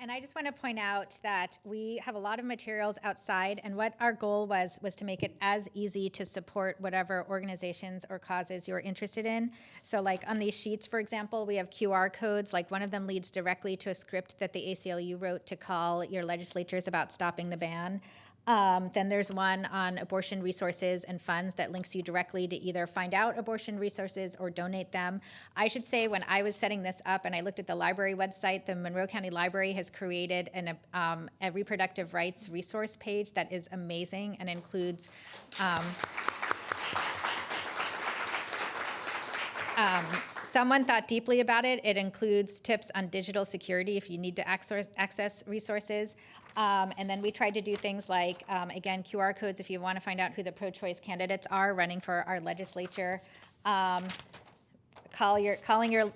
And I just want to point out that we have a lot of materials outside, and what our goal was to make it as easy to support whatever organizations or causes you're interested in. So like on these sheets, for example, we have QR codes. Like one of them leads directly to a script that the ACLU wrote to call your legislatures about stopping the ban. Then there's one on abortion resources and funds that links you directly to either find out abortion resources or donate them. I should say, when I was setting this up and I looked at the library website, the Monroe County Library has created a reproductive rights resource page that is amazing and includes someone thought deeply about it. It includes tips on digital security if you need to access resources. And then we tried to do things like, again, QR codes if you want to find out who the pro-choice candidates are running for our legislature. Calling your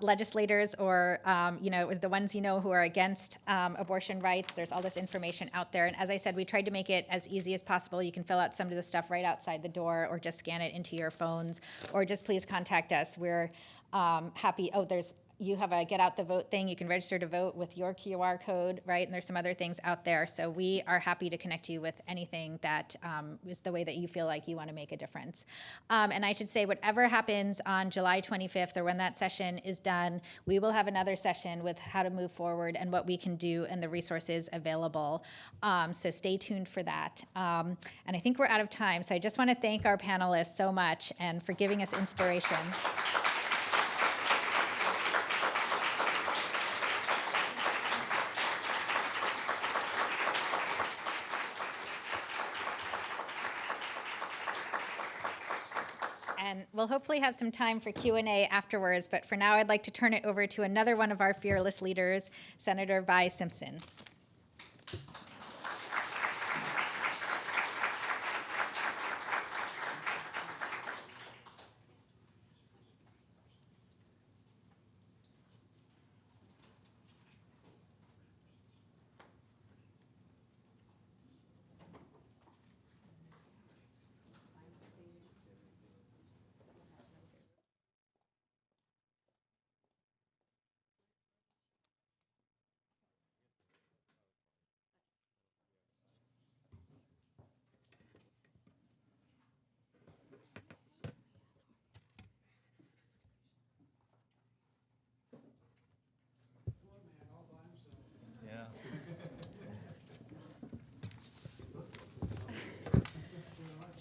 legislators or the ones who are against abortion rights. There's all this information out there. And as I said, we tried to make it as easy as possible. You can fill out some of the stuff right outside the door, or just scan it into your phones, or just please contact us. We're happy. You have a Get Out the Vote thing. You can register to vote with your QR code, right? And there's some other things out there. So we are happy to connect you with anything that is the way that you feel like you want to make a difference. And I should say, whatever happens on July 25th, or when that session is done, we will have another session with how to move forward and what we can do and the resources available. So stay tuned for that. And I think we're out of time. So I just want to thank our panelists so much and for giving us inspiration. And we'll hopefully have some time for Q&A afterwards, but for now I'd like to turn it over to another one of our fearless leaders, Senator Vi Simpson.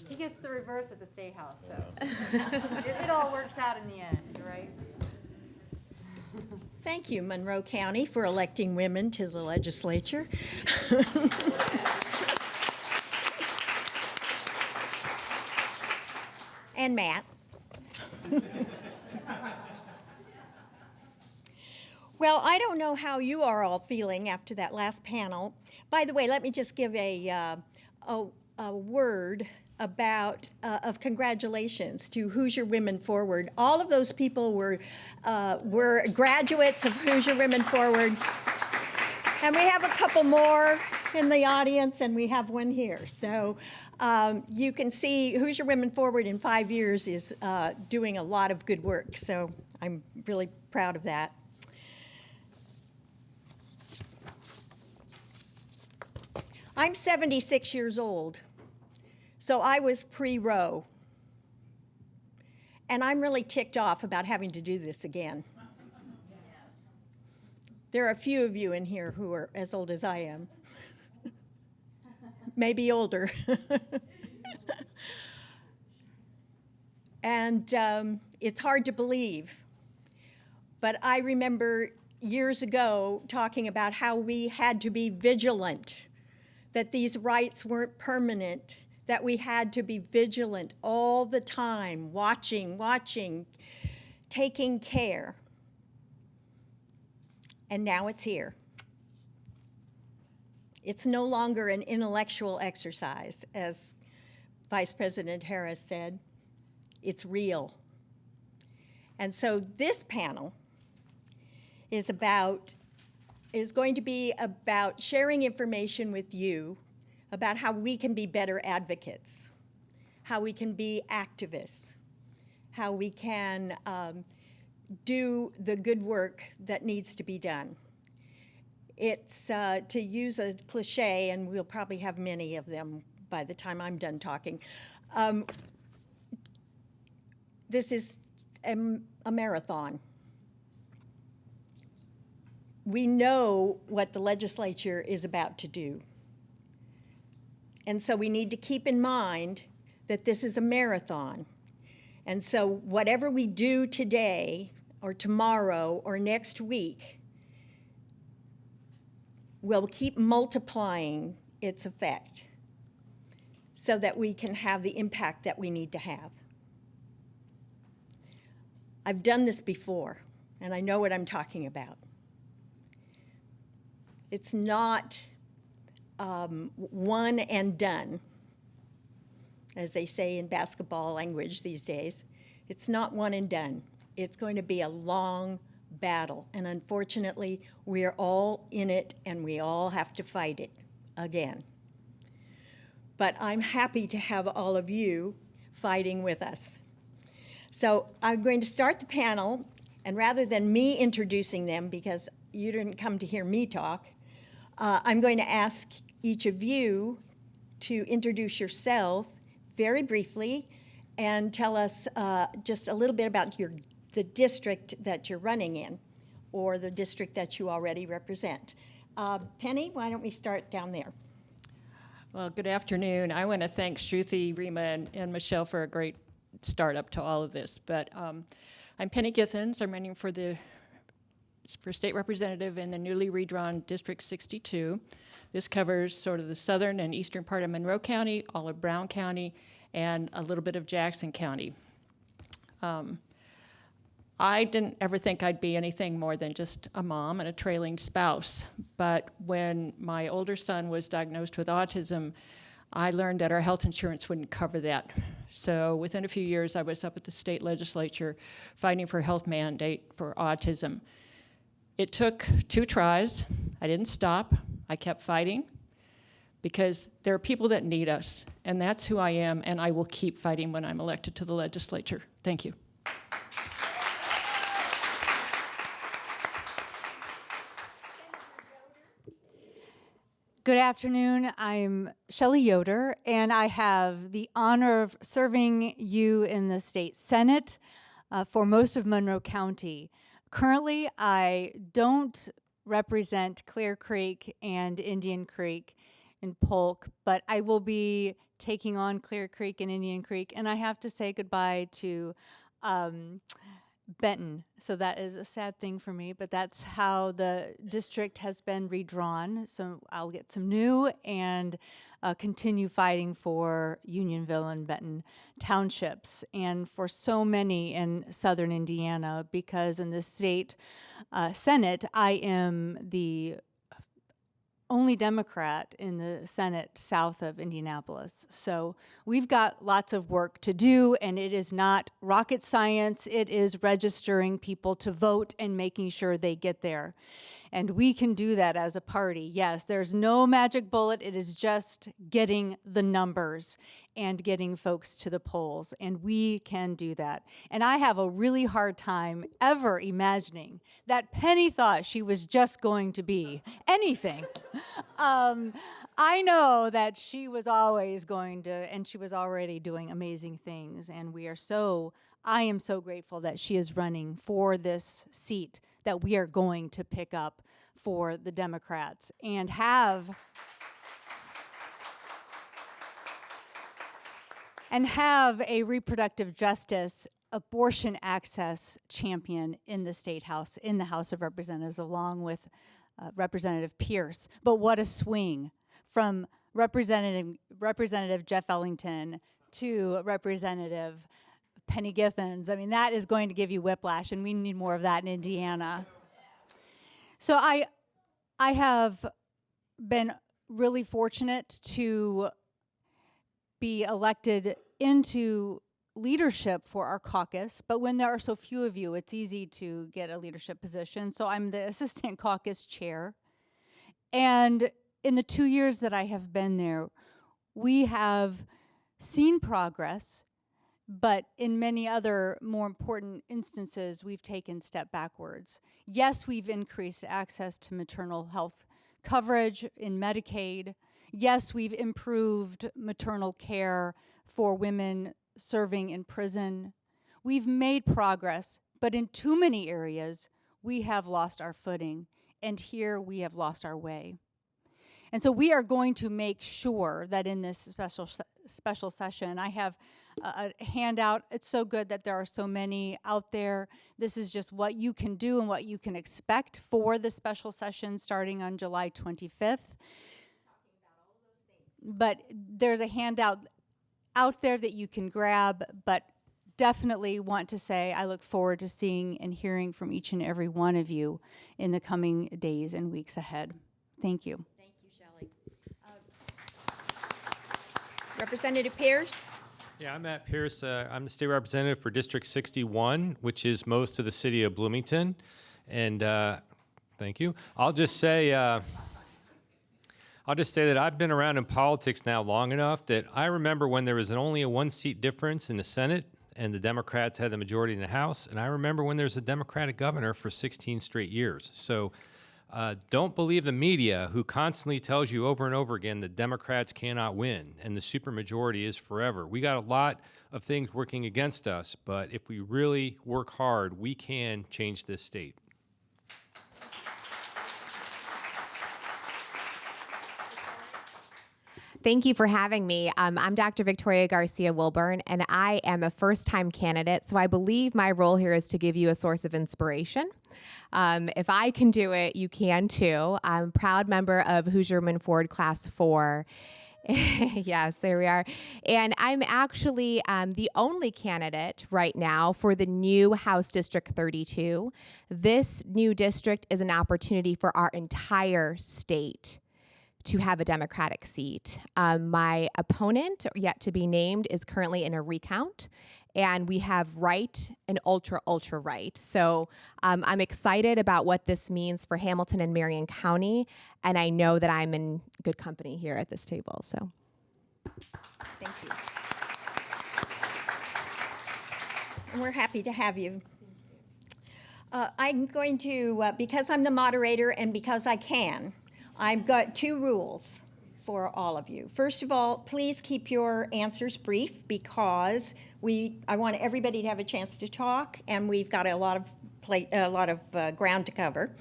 He gets the reverse at the State House, so it all works out in the end, right? Thank you, Monroe County, for electing women to the legislature. And Matt. Well, I don't know how you are all feeling after that last panel. By the way, let me just give a word about of congratulations to Hoosier Women Forward. All of those people were graduates of Hoosier Women Forward. And we have a couple more in the audience, and we have one here. So you can see Hoosier Women Forward in 5 years is doing a lot of good work. So I'm really proud of that. I'm 76 years old, so I was pre-Roe. And I'm really ticked off about having to do this again. There are a few of you in here who are as old as I am, maybe older. And it's hard to believe. But I remember years ago talking about how we had to be vigilant, that these rights weren't permanent, that we had to be vigilant all the time, watching, taking care. And now it's here. It's no longer an intellectual exercise, as Vice President Harris said. It's real. And so this panel is going to be about sharing information with you about how we can be better advocates, how we can be activists, how we can do the good work that needs to be done. It's, to use a cliche, and we'll probably have many of them by the time I'm done talking, this is a marathon. We know what the legislature is about to do. And so we need to keep in mind that this is a marathon. And so whatever we do today or tomorrow or next week will keep multiplying its effect so that we can have the impact that we need to have. I've done this before, and I know what I'm talking about. It's not one and done, as they say in basketball language these days. It's not one and done. It's going to be a long battle, and unfortunately, we are all in it, and we all have to fight it again. But I'm happy to have all of you fighting with us. So I'm going to start the panel, and rather than me introducing them, because you didn't come to hear me talk, I'm going to ask each of you to introduce yourself very briefly and tell us just a little bit about the district that you're running in or the district that you already represent. Penny, why don't we start down there? Well, good afternoon. I want to thank Shruti, Rima, and Michelle for a great startup to all of this. But I'm Penny Githens. I'm running for state representative in the newly redrawn District 62. This covers sort of the southern and eastern part of Monroe County, all of Brown County, and a little bit of Jackson County. I didn't ever think I'd be anything more than just a mom and a trailing spouse. But when my older son was diagnosed with autism, I learned that our health insurance wouldn't cover that. So within a few years, I was up at the state legislature fighting for a health mandate for autism. It took 2 tries. I didn't stop. I kept fighting because there are people that need us, and that's who I am, and I will keep fighting when I'm elected to the legislature. Thank you. Good afternoon. I'm Shelley Yoder, and I have the honor of serving you in the state Senate for most of Monroe County. Currently, I don't represent Clear Creek and Indian Creek in Polk, but I will be taking on Clear Creek and Indian Creek, and I have to say goodbye to Benton. So that is a sad thing for me, but that's how the district has been redrawn. So I'll get some new and continue fighting for Unionville and Benton townships and for so many in southern Indiana, because in the state Senate, I am the only Democrat in the Senate south of Indianapolis. So we've got lots of work to do, and it is not rocket science. It is registering people to vote and making sure they get there. And we can do that as a party. Yes, there's no magic bullet. It is just getting the numbers and getting folks to the polls, and we can do that. And I have a really hard time ever imagining that Penny thought she was just going to be anything. I know that she was always going to, and she was already doing amazing things. And I am so grateful that she is running for this seat that we are going to pick up for the Democrats and have a reproductive justice, abortion access champion in the State House, in the House of Representatives, along with Representative Pierce. But what a swing from Representative Jeff Ellington to Representative Penny Githens. I mean, that is going to give you whiplash, and we need more of that in Indiana. So I have been really fortunate to be elected into leadership for our caucus, but when there are so few of you, it's easy to get a leadership position. So I'm the assistant caucus chair. And in the 2 years that I have been there, we have seen progress, but in many other more important instances, we've taken a step backwards. Yes, we've increased access to maternal health coverage in Medicaid. Yes, we've improved maternal care for women serving in prison. We've made progress, but in too many areas, we have lost our footing, and here we have lost our way. And so we are going to make sure that in this special session, I have a handout. It's so good that there are so many out there. This is just what you can do and what you can expect for the special session starting on July 25th. But there's a handout out there that you can grab, but definitely want to say I look forward to seeing and hearing from each and every one of you in the coming days and weeks ahead. Thank you. Thank you, Shelley. Representative Pierce? Yeah, I'm Matt Pierce. I'm the state representative for District 61, which is most of the city of Bloomington. And thank you. I'll just say that I've been around in politics now long enough that I remember when there was only a one-seat difference in the Senate and the Democrats had the majority in the House. And I remember when there was a Democratic governor for 16 straight years. So don't believe the media who constantly tells you over and over again that Democrats cannot win and the supermajority is forever. We got a lot of things working against us, but if we really work hard, we can change this state. Thank you for having me. I'm Dr. Victoria Garcia Wilburn, and I am a first-time candidate, so I believe my role here is to give you a source of inspiration. If I can do it, you can too. I'm a proud member of Hoosier Women Forward Class 4. Yes, there we are. And I'm actually the only candidate right now for the new House District 32. This new district is an opportunity for our entire state to have a Democratic seat. My opponent, yet to be named, is currently in a recount, and we have right and ultra right. So I'm excited about what this means for Hamilton and Marion County, and I know that I'm in good company here at this table. So, Thank you. And we're happy to have you. I'm going to, because I'm the moderator and because I can, I've got 2 rules for all of you. First of all, please keep your answers brief because I want everybody to have a chance to talk, and we've got a lot of ground to cover.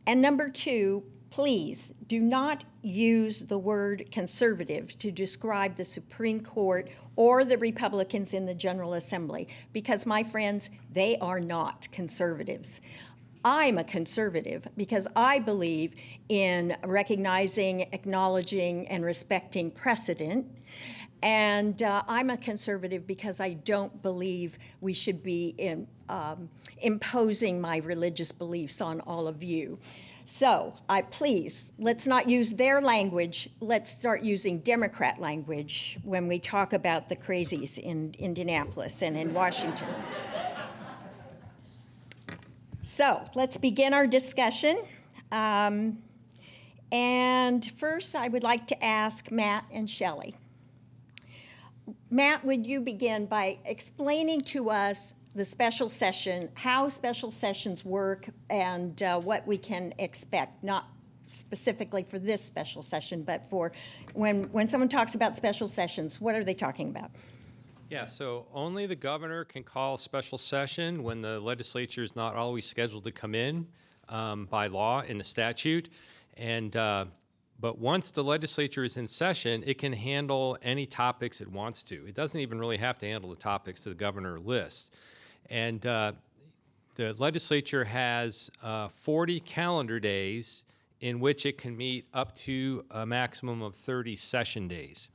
And number 2, please do not use the word conservative to describe the Supreme Court or the Republicans in the General Assembly, because my friends, they are not conservatives. I'm a conservative because I believe in recognizing, acknowledging, and respecting precedent. And I'm a conservative because I don't believe we should be imposing my religious beliefs on all of you. So please, let's not use their language. Let's start using Democrat language when we talk about the crazies in Indianapolis and in Washington. So let's begin our discussion. And first, I would like to ask Matt and Shelley. Matt, would you begin by explaining to us the special session, how special sessions work, and what we can expect, not specifically for this special session, but for when someone talks about special sessions, what are they talking about? Yeah, so only the governor can call a special session when the legislature is not always scheduled to come in by law in the statute. And but once the legislature is in session, it can handle any topics it wants to. It doesn't even really have to handle the topics that the governor lists. And the legislature has 40 calendar days in which it can meet up to a maximum of 30 session days.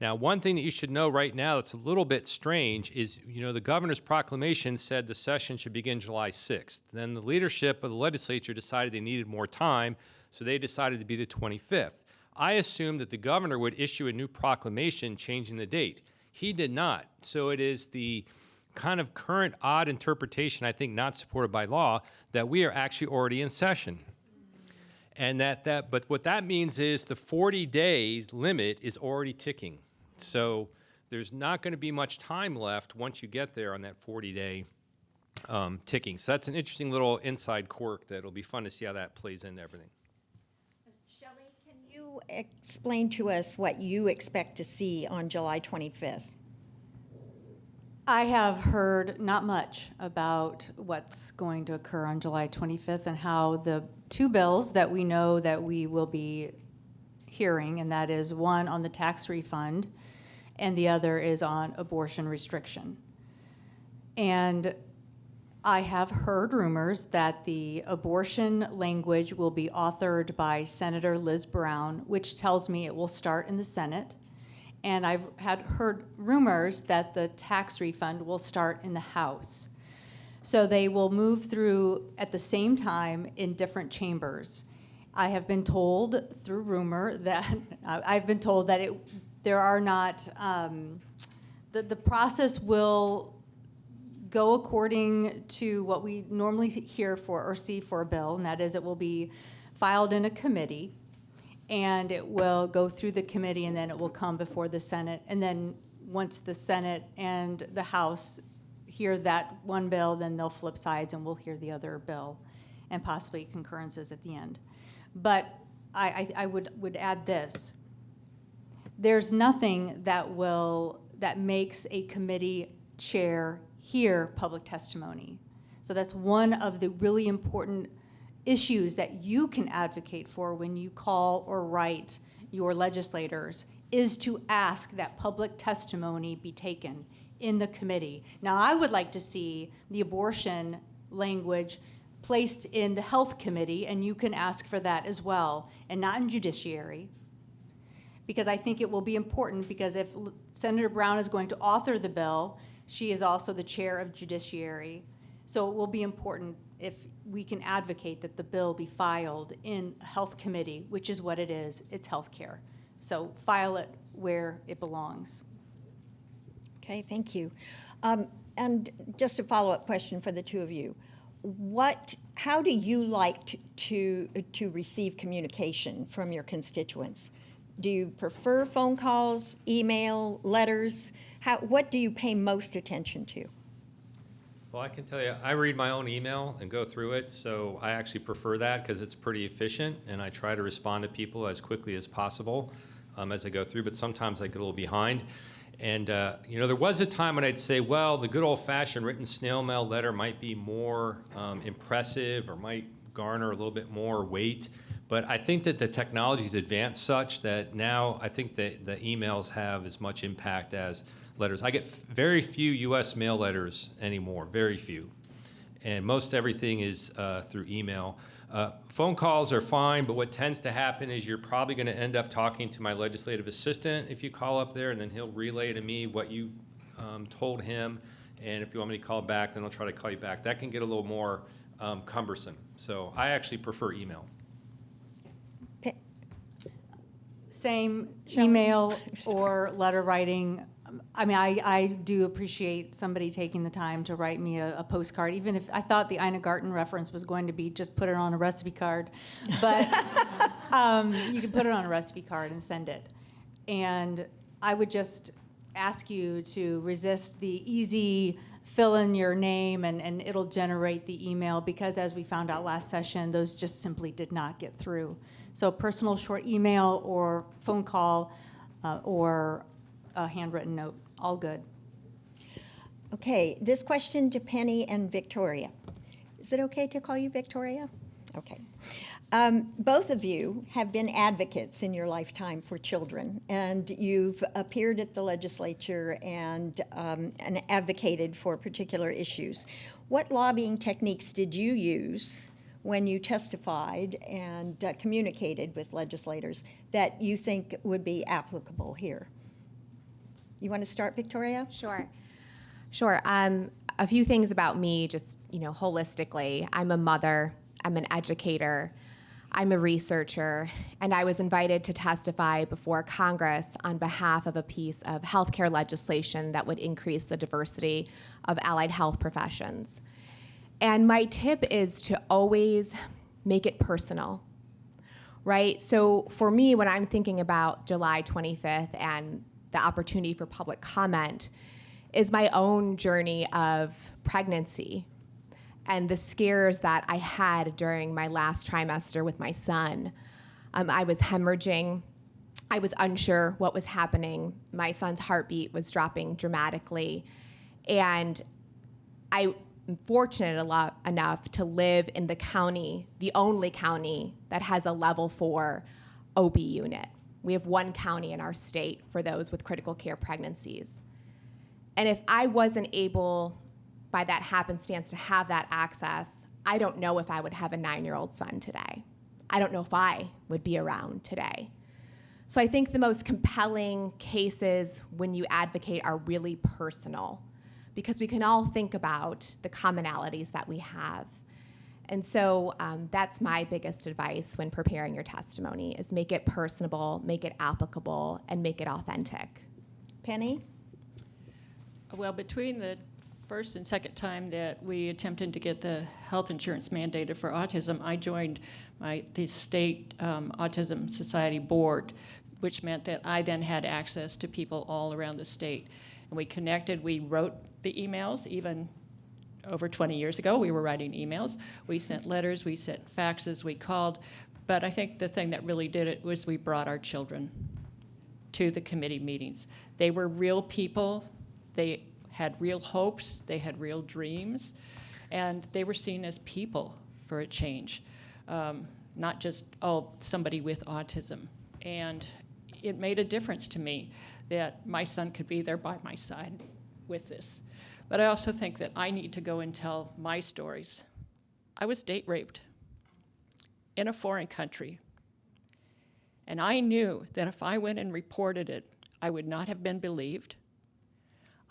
Now, one thing that you should know right now that's a little bit strange is, the governor's proclamation said the session should begin July 6th. Then the leadership of the legislature decided they needed more time, so they decided to be the 25th. I assumed that the governor would issue a new proclamation changing the date. He did not. So it is the kind of current odd interpretation, I think not supported by law, that we are actually already in session. And but what that means is the 40 days limit is already ticking. So there's not going to be much time left once you get there on that 40-day ticking. So that's an interesting little inside quirk that'll be fun to see how that plays into everything. Shelley, can you explain to us what you expect to see on July 25th? I have heard not much about what's going to occur on July 25th and how the two bills that we know that we will be hearing, and that is one on the tax refund and the other is on abortion restriction. And I have heard rumors that the abortion language will be authored by Senator Liz Brown, which tells me it will start in the Senate. And I've heard rumors that the tax refund will start in the House. So they will move through at the same time in different chambers. I have been told through rumor that there are not, the process will go according to what we normally hear for or see for a bill, and that is it will be filed in a committee, and it will go through the committee, and then it will come before the Senate. And then once the Senate and the House hear that one bill, then they'll flip sides and we'll hear the other bill and possibly concurrences at the end. But I would add this. There's nothing that makes a committee chair hear public testimony. So that's one of the really important issues that you can advocate for when you call or write your legislators, is to ask that public testimony be taken in the committee. Now, I would like to see the abortion language placed in the Health Committee, and you can ask for that as well, and not in Judiciary, because I think it will be important, because if Senator Brown is going to author the bill, she is also the chair of Judiciary. So it will be important if we can advocate that the bill be filed in Health Committee, which is what it is, it's health care. So file it where it belongs. Okay, thank you. And just a follow-up question for the two of you. How do you like to receive communication from your constituents? Do you prefer phone calls, email, letters? What do you pay most attention to? Well, I can tell you, I read my own email and go through it, so I actually prefer that because it's pretty efficient, and I try to respond to people as quickly as possible as I go through, but sometimes I get a little behind. And, there was a time when I'd say, well, the good old-fashioned written snail mail letter might be more impressive or might garner a little bit more weight. But I think that the technology's advanced such that now I think that the emails have as much impact as letters. I get very few U.S. mail letters anymore, very few. And most everything is through email. Phone calls are fine, but what tends to happen is you're probably going to end up talking to my legislative assistant if you call up there, and then he'll relay to me what you've told him. And if you want me to call back, then I'll try to call you back. That can get a little more cumbersome. So I actually prefer email. Same, email or letter writing. I mean, I do appreciate somebody taking the time to write me a postcard, even if I thought the Ina Garten reference was going to be just put it on a recipe card. But you can put it on a recipe card and send it. And I would just ask you to resist the easy fill in your name and it'll generate the email, because as we found out last session, those just simply did not get through. So personal short email or phone call or a handwritten note, all good. Okay, this question to Penny and Victoria. Is it okay to call you Victoria? Okay. Both of you have been advocates in your lifetime for children, and you've appeared at the legislature and advocated for particular issues. What lobbying techniques did you use when you testified and communicated with legislators that you think would be applicable here? You want to start, Victoria? Sure. A few things about me, just, holistically. I'm a mother, I'm an educator, I'm a researcher, and I was invited to testify before Congress on behalf of a piece of healthcare legislation that would increase the diversity of allied health professions. And my tip is to always make it personal, right? So for me, when I'm thinking about July 25th and the opportunity for public comment, is my own journey of pregnancy and the scares that I had during my last trimester with my son. I was hemorrhaging. I was unsure what was happening. My son's heartbeat was dropping dramatically. And I'm fortunate enough to live in the county, the only county that has a level 4 OB unit. We have one county in our state for those with critical care pregnancies. And if I wasn't able, by that happenstance, to have that access, I don't know if I would have a 9-year-old son today. I don't know if I would be around today. So I think the most compelling cases when you advocate are really personal, because we can all think about the commonalities that we have. And so that's my biggest advice when preparing your testimony, is make it personable, make it applicable, and make it authentic. Penny? Well, between the first and second time that we attempted to get the health insurance mandated for autism, I joined the state Autism Society board, which meant that I then had access to people all around the state. And we connected, we wrote the emails, even over 20 years ago, we were writing emails. We sent letters, we sent faxes, we called. But I think the thing that really did it was we brought our children to the committee meetings. They were real people. They had real hopes, they had real dreams, and they were seen as people for a change, not just, somebody with autism. And it made a difference to me that my son could be there by my side with this. But I also think that I need to go and tell my stories. I was date raped in a foreign country, and I knew that if I went and reported it, I would not have been believed.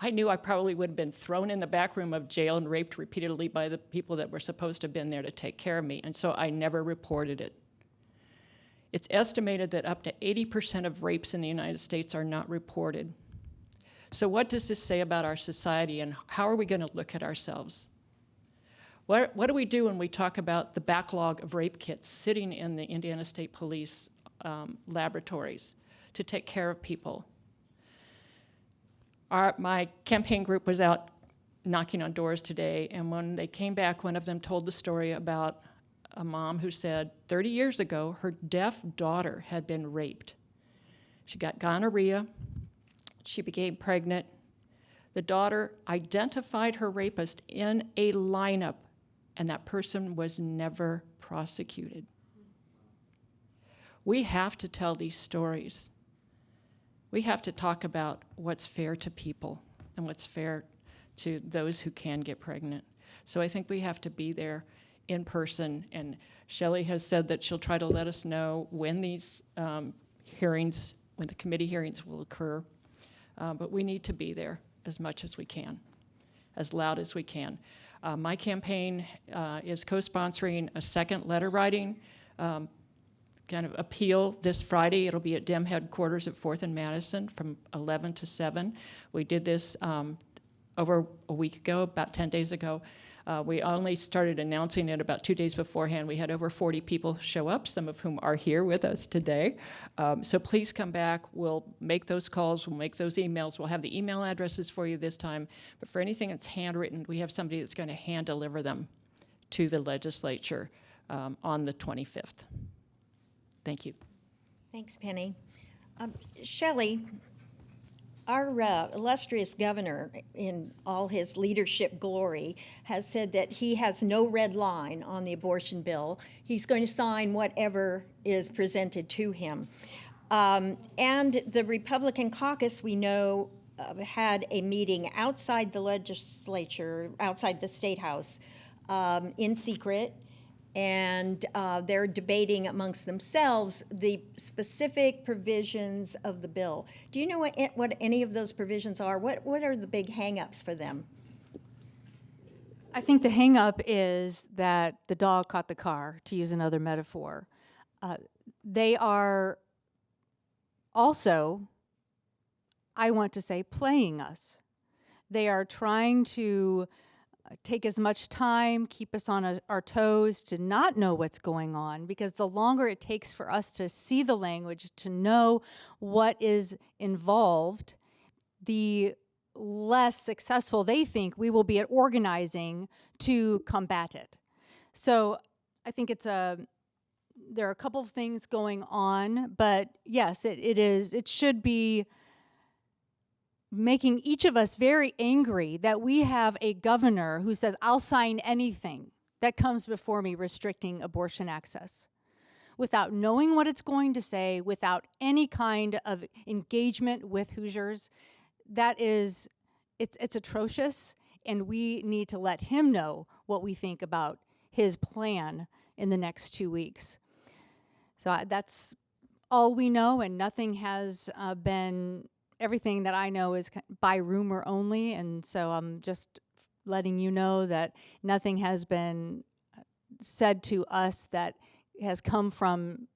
I knew I probably would have been thrown in the back room of jail and raped repeatedly by the people that were supposed to have been there to take care of me, and so I never reported it. It's estimated that up to 80% of rapes in the United States are not reported. So what does this say about our society, and how are we going to look at ourselves? What do we do when we talk about the backlog of rape kits sitting in the Indiana State Police laboratories to take care of people? My campaign group was out knocking on doors today, and when they came back, one of them told the story about a mom who said 30 years ago her deaf daughter had been raped. She got gonorrhea, she became pregnant. The daughter identified her rapist in a lineup, and that person was never prosecuted. We have to tell these stories. We have to talk about what's fair to people and what's fair to those who can get pregnant. So I think we have to be there in person, and Shelley has said that she'll try to let us know when these hearings, when the committee hearings will occur. But we need to be there as much as we can, as loud as we can. My campaign is co-sponsoring a second letter writing kind of appeal this Friday. It'll be at DEM headquarters at 4th and Madison from 11 to 7. We did this over a week ago, about 10 days ago. We only started announcing it about 2 days beforehand. We had over 40 people show up, some of whom are here with us today. So please come back. We'll make those calls. We'll make those emails. We'll have the email addresses for you this time. But for anything that's handwritten, we have somebody that's going to hand deliver them to the legislature on the 25th. Thank you. Thanks, Penny. Shelley, our illustrious governor, in all his leadership glory, has said that he has no red line on the abortion bill. He's going to sign whatever is presented to him. And the Republican caucus, we know, had a meeting outside the legislature, outside the State House, in secret, and they're debating amongst themselves the specific provisions of the bill. Do you know what any of those provisions are? What are the big hang-ups for them? I think the hang-up is that the dog caught the car, to use another metaphor. They are also, I want to say, playing us. They are trying to take as much time, keep us on our toes, to not know what's going on, because the longer it takes for us to see the language, to know what is involved, the less successful they think we will be at organizing to combat it. So I think there are a couple of things going on, but yes, it should be making each of us very angry that we have a governor who says, I'll sign anything that comes before me restricting abortion access, without knowing what it's going to say, without any kind of engagement with Hoosiers. It's atrocious, and we need to let him know what we think about his plan in the next 2 weeks. So that's all we know, and nothing has everything that I know is by rumor only, and so I'm just letting you know that nothing has been said to us that has come from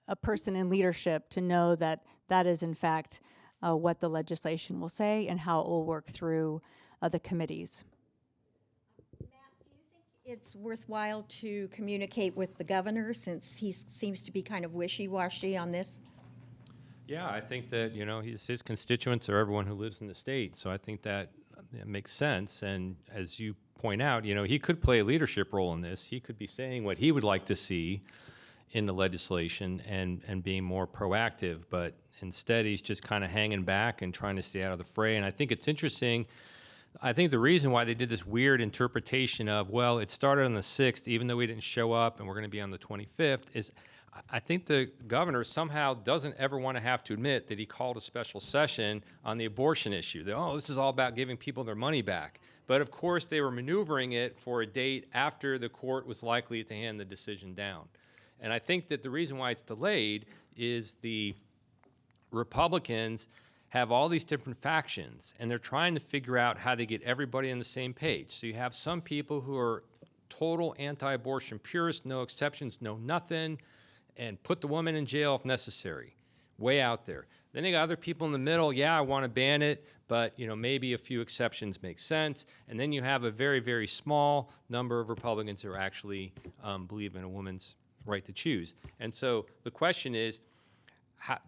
a person in leadership to know that that is in fact what the legislation will say and how it will work through the committees. Matt, do you think it's worthwhile to communicate with the governor, since he seems to be kind of wishy-washy on this? Yeah, I think that, his constituents are everyone who lives in the state. So I think that makes sense. And as you point out, he could play a leadership role in this. He could be saying what he would like to see in the legislation and being more proactive. But instead, he's just kind of hanging back and trying to stay out of the fray. And I think it's interesting. I think the reason why they did this weird interpretation of, well, it started on the 6th, even though we didn't show up and we're going to be on the 25th, is I think the governor somehow doesn't ever want to have to admit that he called a special session on the abortion issue. That, this is all about giving people their money back. But of course, they were maneuvering it for a date after the court was likely to hand the decision down. And I think that the reason why it's delayed is the Republicans have all these different factions, and they're trying to figure out how to get everybody on the same page. So you have some people who are total anti-abortion purists, no exceptions, no nothing, and put the woman in jail if necessary, way out there. Then you got other people in the middle, I want to ban it, but maybe a few exceptions make sense. And then you have a very, very small number of Republicans who actually believe in a woman's right to choose. And so the question is,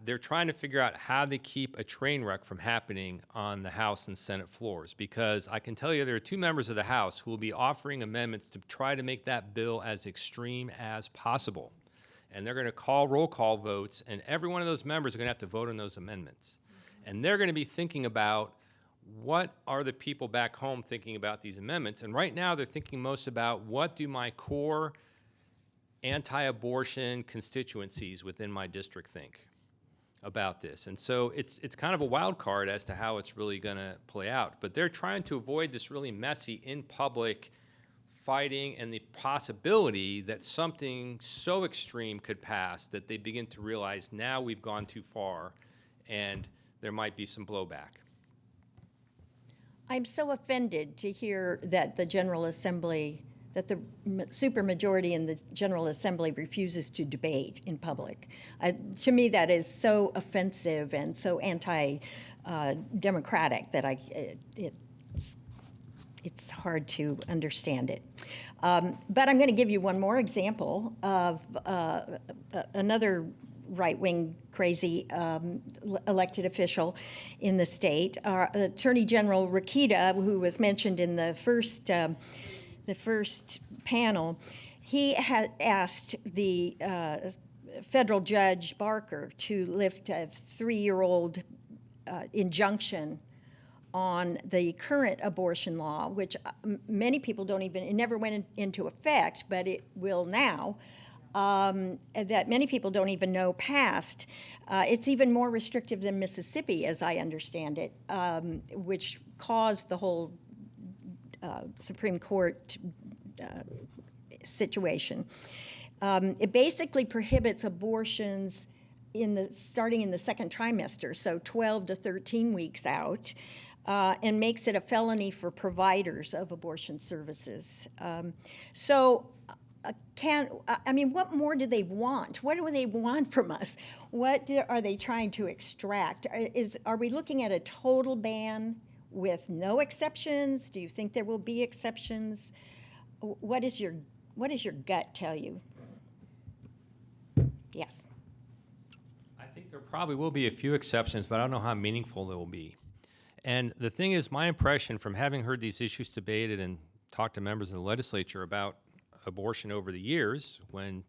they're trying to figure out how to keep a train wreck from happening on the House and Senate floors, because I can tell you there are 2 members of the House who will be offering amendments to try to make that bill as extreme as possible. And they're going to call roll call votes, and every one of those members are going to have to vote on those amendments. And they're going to be thinking about, what are the people back home thinking about these amendments? And right now they're thinking most about, what do my core anti-abortion constituencies within my district think about this? And so it's kind of a wild card as to how it's really going to play out. But they're trying to avoid this really messy, in public fighting and the possibility that something so extreme could pass that they begin to realize now we've gone too far and there might be some blowback. I'm so offended to hear that the General Assembly, that the supermajority in the General Assembly refuses to debate in public. To me, that is so offensive and so anti-democratic that it's hard to understand it. But I'm going to give you one more example of another right-wing crazy elected official in the state. Our Attorney General Rokita, who was mentioned in the first panel, he had asked the federal judge Barker to lift a 3-year-old injunction on the current abortion law, which many people don't even, it never went into effect, but it will now, that many people don't even know passed. It's even more restrictive than Mississippi, as I understand it, which caused the whole Supreme Court situation. It basically prohibits abortions starting in the second trimester, so 12 to 13 weeks out, and makes it a felony for providers of abortion services. What more do they want? What do they want from us? What are they trying to extract? Are we looking at a total ban with no exceptions? Do you think there will be exceptions? What does your gut tell you? Yes. I think there probably will be a few exceptions, but I don't know how meaningful they will be. And the thing is, my impression from having heard these issues debated and talked to members of the legislature about abortion over the years, when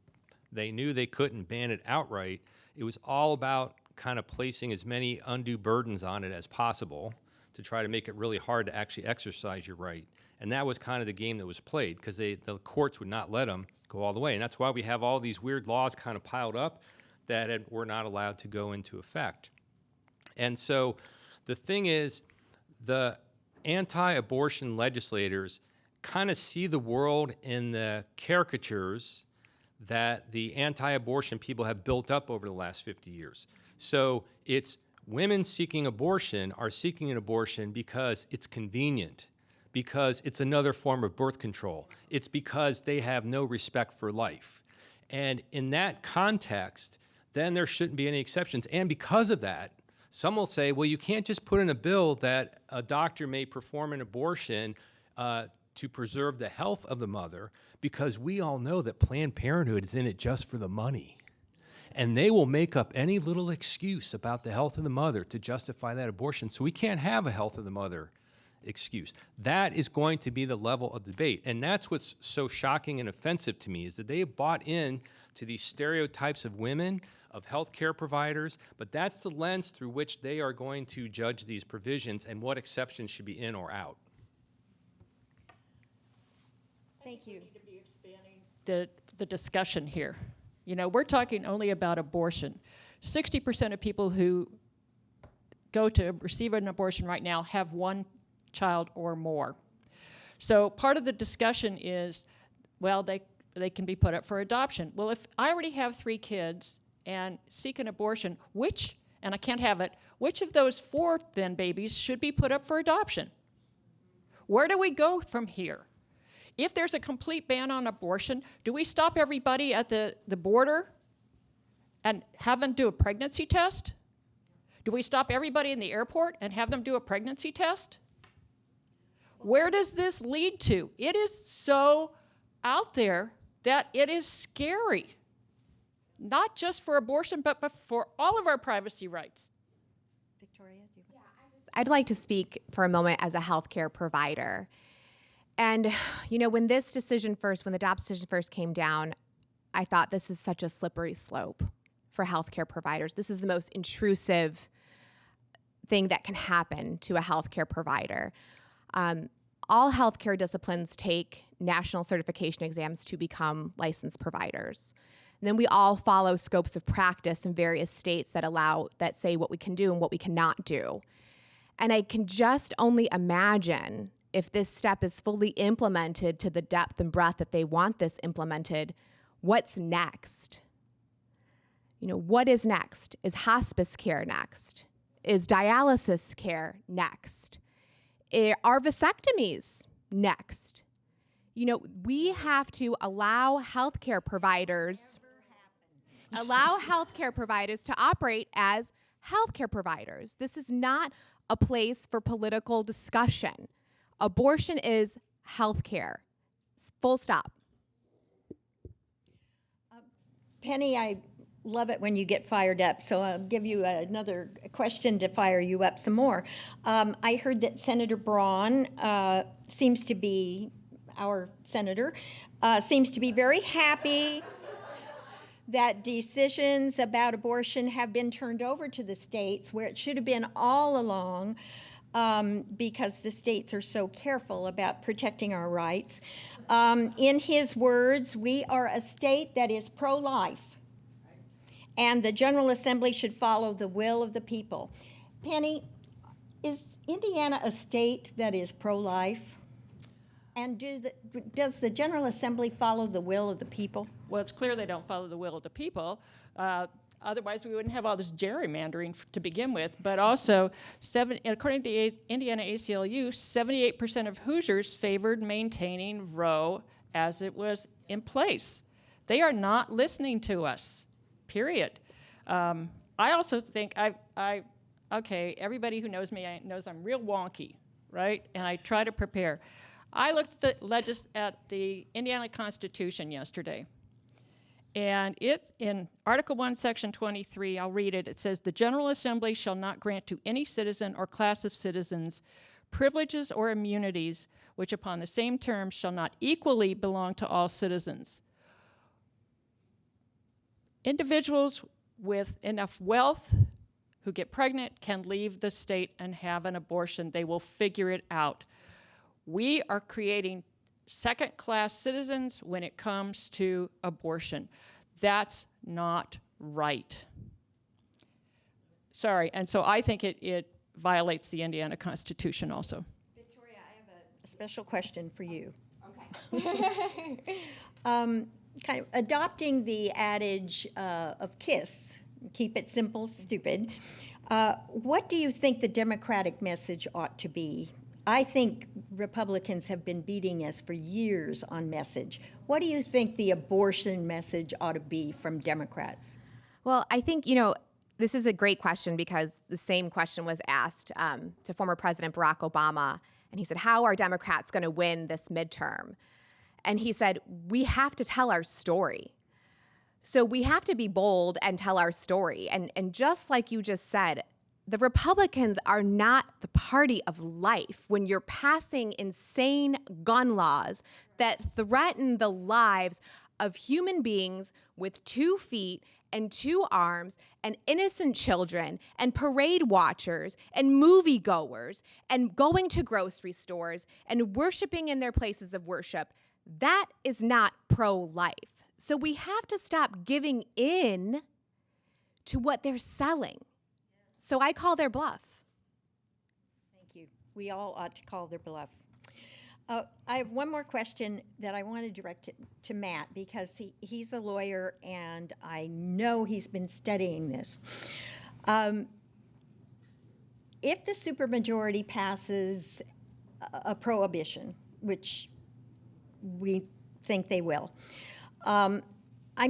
they knew they couldn't ban it outright, it was all about kind of placing as many undue burdens on it as possible to try to make it really hard to actually exercise your right. And that was kind of the game that was played, because the courts would not let them go all the way. And that's why we have all these weird laws kind of piled up that were not allowed to go into effect. And so the thing is, the anti-abortion legislators kind of see the world in the caricatures that the anti-abortion people have built up over the last 50 years. So it's women seeking abortion are seeking an abortion because it's convenient, because it's another form of birth control. It's because they have no respect for life. And in that context, then there shouldn't be any exceptions. And because of that, some will say, well, you can't just put in a bill that a doctor may perform an abortion to preserve the health of the mother, because we all know that Planned Parenthood is in it just for the money. And they will make up any little excuse about the health of the mother to justify that abortion. So we can't have a health of the mother excuse. That is going to be the level of debate. And that's what's so shocking and offensive to me, is that they have bought in to these stereotypes of women, of healthcare providers, but that's the lens through which they are going to judge these provisions and what exceptions should be in or out. Thank you. The discussion here. You know, we're talking only about abortion. 60% of people who go to receive an abortion right now have one child or more. So part of the discussion is, well, they can be put up for adoption. Well, if I already have 3 kids and seek an abortion, and I can't have it, which of those 4 then babies should be put up for adoption? Where do we go from here? If there's a complete ban on abortion, do we stop everybody at the border and have them do a pregnancy test? Do we stop everybody in the airport and have them do a pregnancy test? Where does this lead to? It is so out there that it is scary, not just for abortion, but for all of our privacy rights. Victoria, do you I'd like to speak for a moment as a healthcare provider. And, you know, when the DAPS decision first came down, I thought this is such a slippery slope for healthcare providers. This is the most intrusive thing that can happen to a healthcare provider. All healthcare disciplines take national certification exams to become licensed providers. And then we all follow scopes of practice in various states that say what we can do and what we cannot do. And I can just only imagine, if this step is fully implemented to the depth and breadth that they want this implemented, what's next? You know, what is next? Is hospice care next? Is dialysis care next? Are vasectomies next? You know, we have to allow healthcare providers to operate as healthcare providers. This is not a place for political discussion. Abortion is health care. Full stop. Penny, I love it when you get fired up, so I'll give you another question to fire you up some more. I heard that Senator Braun seems to be, our senator, seems to be very happy that decisions about abortion have been turned over to the states, where it should have been all along, because the states are so careful about protecting our rights. In his words, we are a state that is pro-life, and the General Assembly should follow the will of the people. Penny, is Indiana a state that is pro-life? And does the General Assembly follow the will of the people? Well, it's clear they don't follow the will of the people. Otherwise, we wouldn't have all this gerrymandering to begin with. But also, according to the Indiana ACLU, 78% of Hoosiers favored maintaining Roe as it was in place. They are not listening to us, period. I also think okay, everybody who knows me knows I'm real wonky, right? And I try to prepare. I looked at the Indiana Constitution yesterday. And it's in Article 1, Section 23, I'll read it. It says, the General Assembly shall not grant to any citizen or class of citizens privileges or immunities which upon the same terms shall not equally belong to all citizens. Individuals with enough wealth who get pregnant can leave the state and have an abortion. They will figure it out. We are creating second-class citizens when it comes to abortion. That's not right. Sorry, and so I think it violates the Indiana Constitution also. Victoria, I have a special question for you. Okay. Kind of adopting the adage of KISS, keep it simple, stupid. What do you think the Democratic message ought to be? I think Republicans have been beating us for years on message. What do you think the abortion message ought to be from Democrats? Well, I think, this is a great question because the same question was asked to former President Barack Obama. And he said, how are Democrats going to win this midterm? And he said, we have to tell our story. So we have to be bold and tell our story. And just like you just said, the Republicans are not the party of life when you're passing insane gun laws that threaten the lives of human beings with 2 feet and 2 arms and innocent children and parade watchers and moviegoers and going to grocery stores and worshiping in their places of worship. That is not pro-life. So we have to stop giving in to what they're selling. So I call their bluff. Thank you. We all ought to call their bluff. I have one more question that I want to direct to Matt because he's a lawyer and I know he's been studying this. If the supermajority passes a prohibition, which we think they will, I'm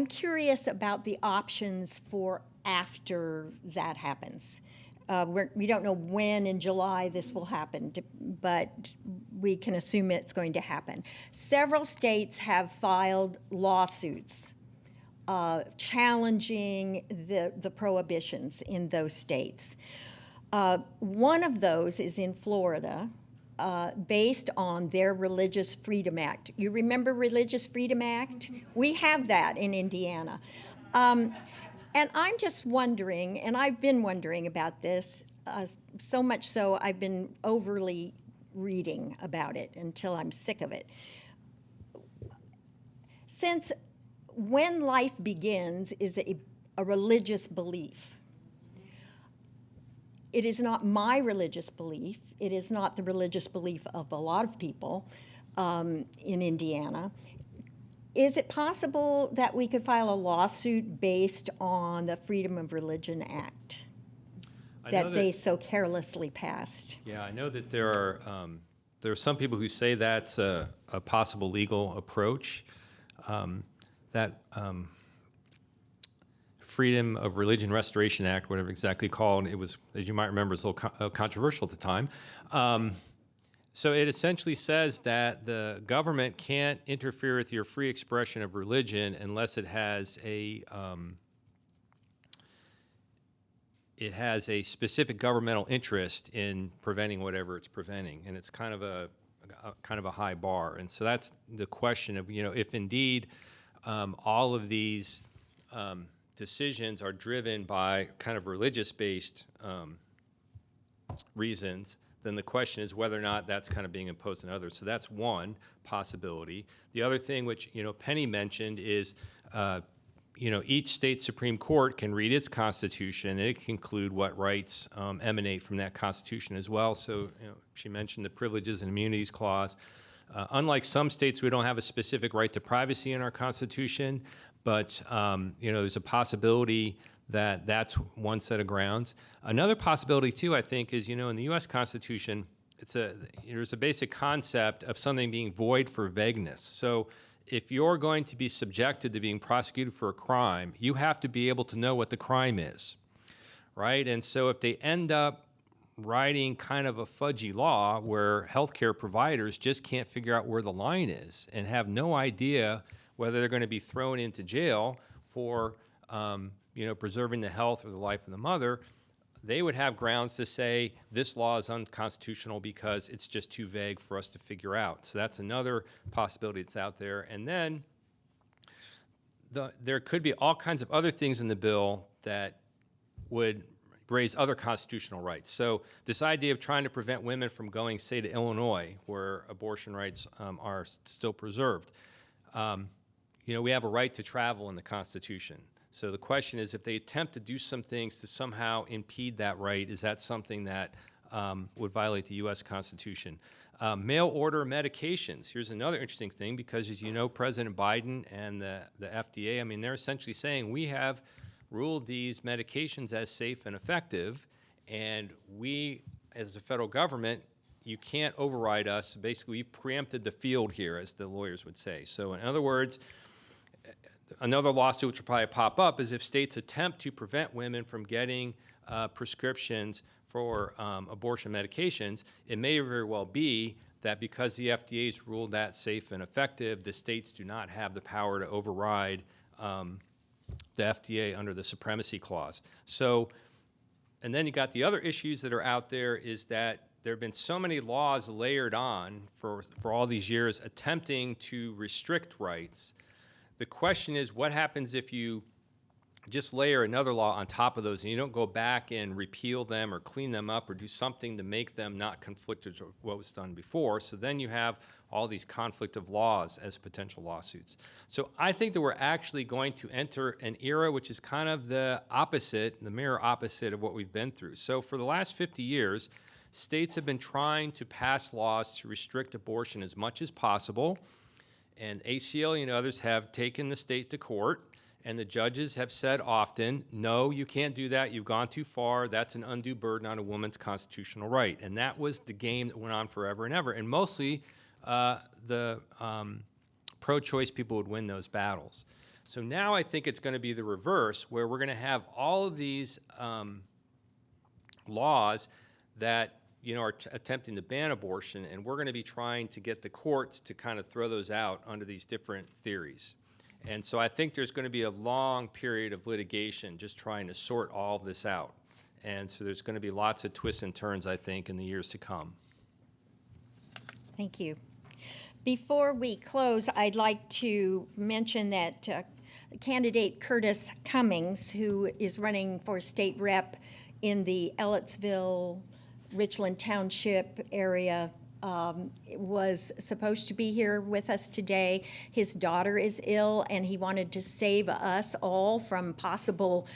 curious about the options for after that happens. We don't know when in July this will happen, but we can assume it's going to happen. Several states have filed lawsuits challenging the prohibitions in those states. One of those is in Florida, based on their Religious Freedom Act. You remember Religious Freedom Act? We have that in Indiana. And I'm just wondering, and I've been wondering about this, so much so I've been overly reading about it until I'm sick of it. Since when life begins is a religious belief, it is not my religious belief. It is not the religious belief of a lot of people in Indiana. Is it possible that we could file a lawsuit based on the Freedom of Religion Act that they so carelessly passed? Yeah, I know that there are some people who say that's a possible legal approach. That Freedom of Religion Restoration Act, whatever exactly called, it was, as you might remember, it was a little controversial at the time. So it essentially says that the government can't interfere with your free expression of religion unless it has a specific governmental interest in preventing whatever it's preventing, and it's kind of a high bar. And so that's the question of, if indeed all of these decisions are driven by kind of religious-based reasons, then the question is whether or not that's kind of being imposed on others. So that's one possibility. The other thing, which Penny mentioned, is each state Supreme Court can read its constitution, and it can conclude what rights emanate from that constitution as well. So she mentioned the Privileges and Immunities Clause. Unlike some states, we don't have a specific right to privacy in our constitution, but there's a possibility that that's one set of grounds. Another possibility, too, I think, is, in the U.S. Constitution, there's a basic concept of something being void for vagueness. So if you're going to be subjected to being prosecuted for a crime, you have to be able to know what the crime is, right? And so if they end up writing kind of a fudgy law where healthcare providers just can't figure out where the line is and have no idea whether they're going to be thrown into jail for preserving the health or the life of the mother, they would have grounds to say this law is unconstitutional because it's just too vague for us to figure out. So that's another possibility that's out there. And then there could be all kinds of other things in the bill that would raise other constitutional rights. So this idea of trying to prevent women from going, say, to Illinois, where abortion rights are still preserved. We have a right to travel in the Constitution. So the question is, if they attempt to do some things to somehow impede that right, is that something that would violate the U.S. Constitution? Mail order medications. Here's another interesting thing, because as you know, President Biden and the FDA, they're essentially saying we have ruled these medications as safe and effective, and we, as the federal government, you can't override us. Basically, we've preempted the field here, as the lawyers would say. So in other words, another lawsuit which will probably pop up is if states attempt to prevent women from getting prescriptions for abortion medications, it may very well be that because the FDA's ruled that safe and effective, the states do not have the power to override the FDA under the Supremacy Clause. So, and then you got the other issues that are out there, is that there have been so many laws layered on for all these years attempting to restrict rights. The question is, what happens if you just layer another law on top of those and you don't go back and repeal them or clean them up or do something to make them not conflict with what was done before? So then you have all these conflict of laws as potential lawsuits. So I think that we're actually going to enter an era which is kind of the opposite, the mirror opposite of what we've been through. So for the last 50 years, states have been trying to pass laws to restrict abortion as much as possible. And ACLU and others have taken the state to court, and the judges have said often, no, you can't do that, you've gone too far, that's an undue burden on a woman's constitutional right. And that was the game that went on forever and ever. And mostly the pro-choice people would win those battles. So now I think it's going to be the reverse, where we're going to have all of these laws that are attempting to ban abortion, and we're going to be trying to get the courts to kind of throw those out under these different theories. And so I think there's going to be a long period of litigation just trying to sort all of this out. And so there's going to be lots of twists and turns, I think, in the years to come. Thank you. Before we close, I'd like to mention that candidate Curtis Cummings, who is running for state rep in the Ellettsville, Richland Township area, was supposed to be here with us today. His daughter is ill, and he wanted to save us all from possible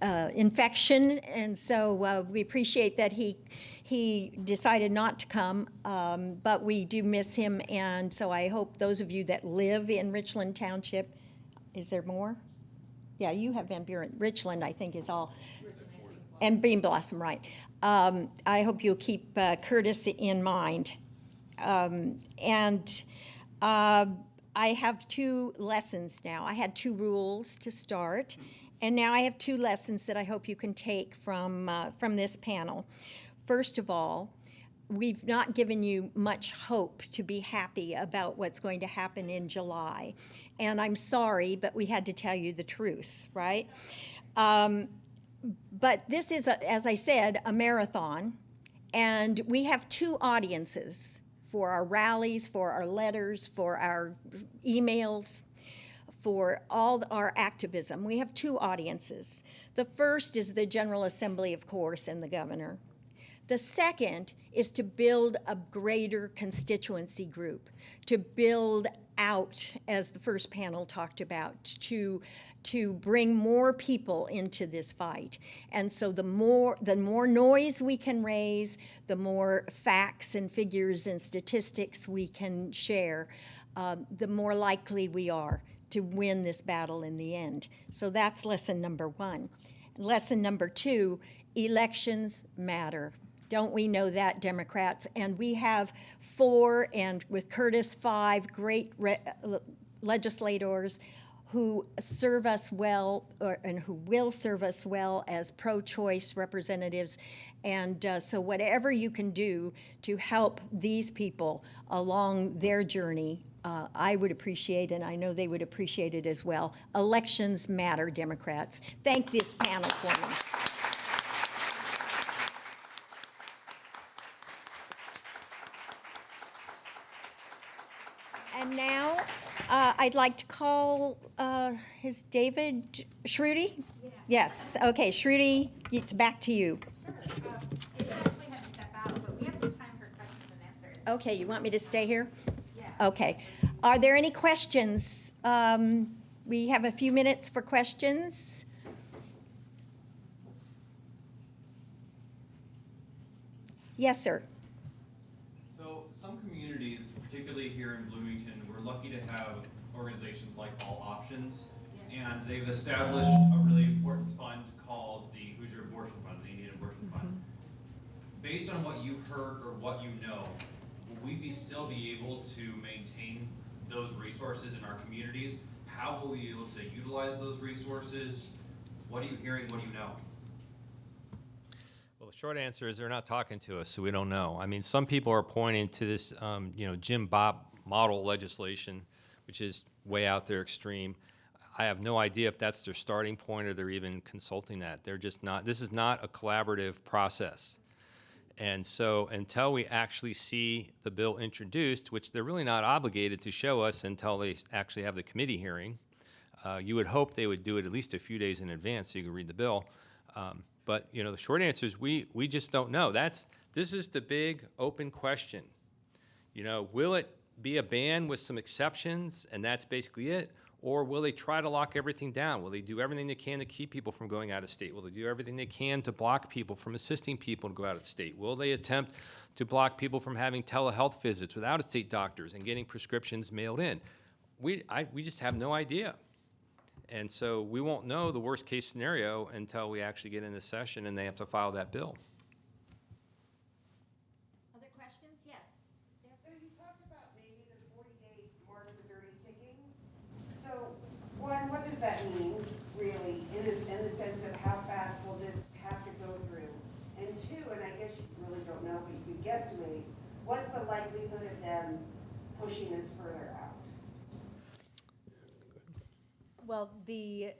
infection, and so we appreciate that he decided not to come, but we do miss him, and so I hope those of you that live in Richland Township, is there more? Yeah, you have Van Buren. Richland, I think, is all. And Bean Blossom, right. I hope you'll keep Curtis in mind. I have 2 lessons now. I had 2 rules to start, and now I have 2 lessons that I hope you can take from this panel. First of all, we've not given you much hope to be happy about what's going to happen in July. And I'm sorry, but we had to tell you the truth, right? But this is, as I said, a marathon, and we have two audiences for our rallies, for our letters, for our emails, for all our activism. We have two audiences. The first is the General Assembly, of course, and the governor. The second is to build a greater constituency group, to build out, as the first panel talked about, to bring more people into this fight. And so the more noise we can raise, the more facts and figures and statistics we can share, the more likely we are to win this battle in the end. So that's lesson number one. Lesson number two, elections matter. Don't we know that, Democrats? And we have 4, and with Curtis 5, great legislators who serve us well, and who will serve us well as pro-choice representatives. And so whatever you can do to help these people along their journey, I would appreciate, and I know they would appreciate it as well. Elections matter, Democrats. Thank this panel for me. And now, I'd like to call, is David Schrudy? Yeah. Yes, okay, Schrudy, it's back to you. Sure. David actually had to step out, but we have some time for questions and answers. Okay, you want me to stay here? Yeah. Okay. Are there any questions? We have a few minutes for questions. Yes, sir. So some communities, particularly here in Bloomington, we're lucky to have organizations like All Options, and they've established a really important fund called the Hoosier Abortion Fund, the Indian Abortion Fund. Based on what you've heard or what you know, will we still be able to maintain those resources in our communities? How will we be able to utilize those resources? What are you hearing? What do you know? Well, the short answer is they're not talking to us, so we don't know. I mean, some people are pointing to this, Jim Bob model legislation, which is way out there extreme. I have no idea if that's their starting point or they're even consulting that. They're just not, this is not a collaborative process. And so until we actually see the bill introduced, which they're really not obligated to show us until they actually have the committee hearing, you would hope they would do it at least a few days in advance so you can read the bill. But the short answer is we just don't know. This is the big open question. Will it be a ban with some exceptions and that's basically it? Or will they try to lock everything down? Will they do everything they can to keep people from going out of state? Will they do everything they can to block people from assisting people to go out of state? Will they attempt to block people from having telehealth visits with out-of-state doctors and getting prescriptions mailed in? We just have no idea. And so we won't know the worst case scenario until we actually get into session and they have to file that bill. Other questions? Yes. So you talked about maybe the 40-day mark was already ticking. So one, what does that mean, really, in the sense of how fast will this have to go through? And two, and I guess you really don't know, but you could guesstimate, what's the likelihood of them pushing this further out? Well, the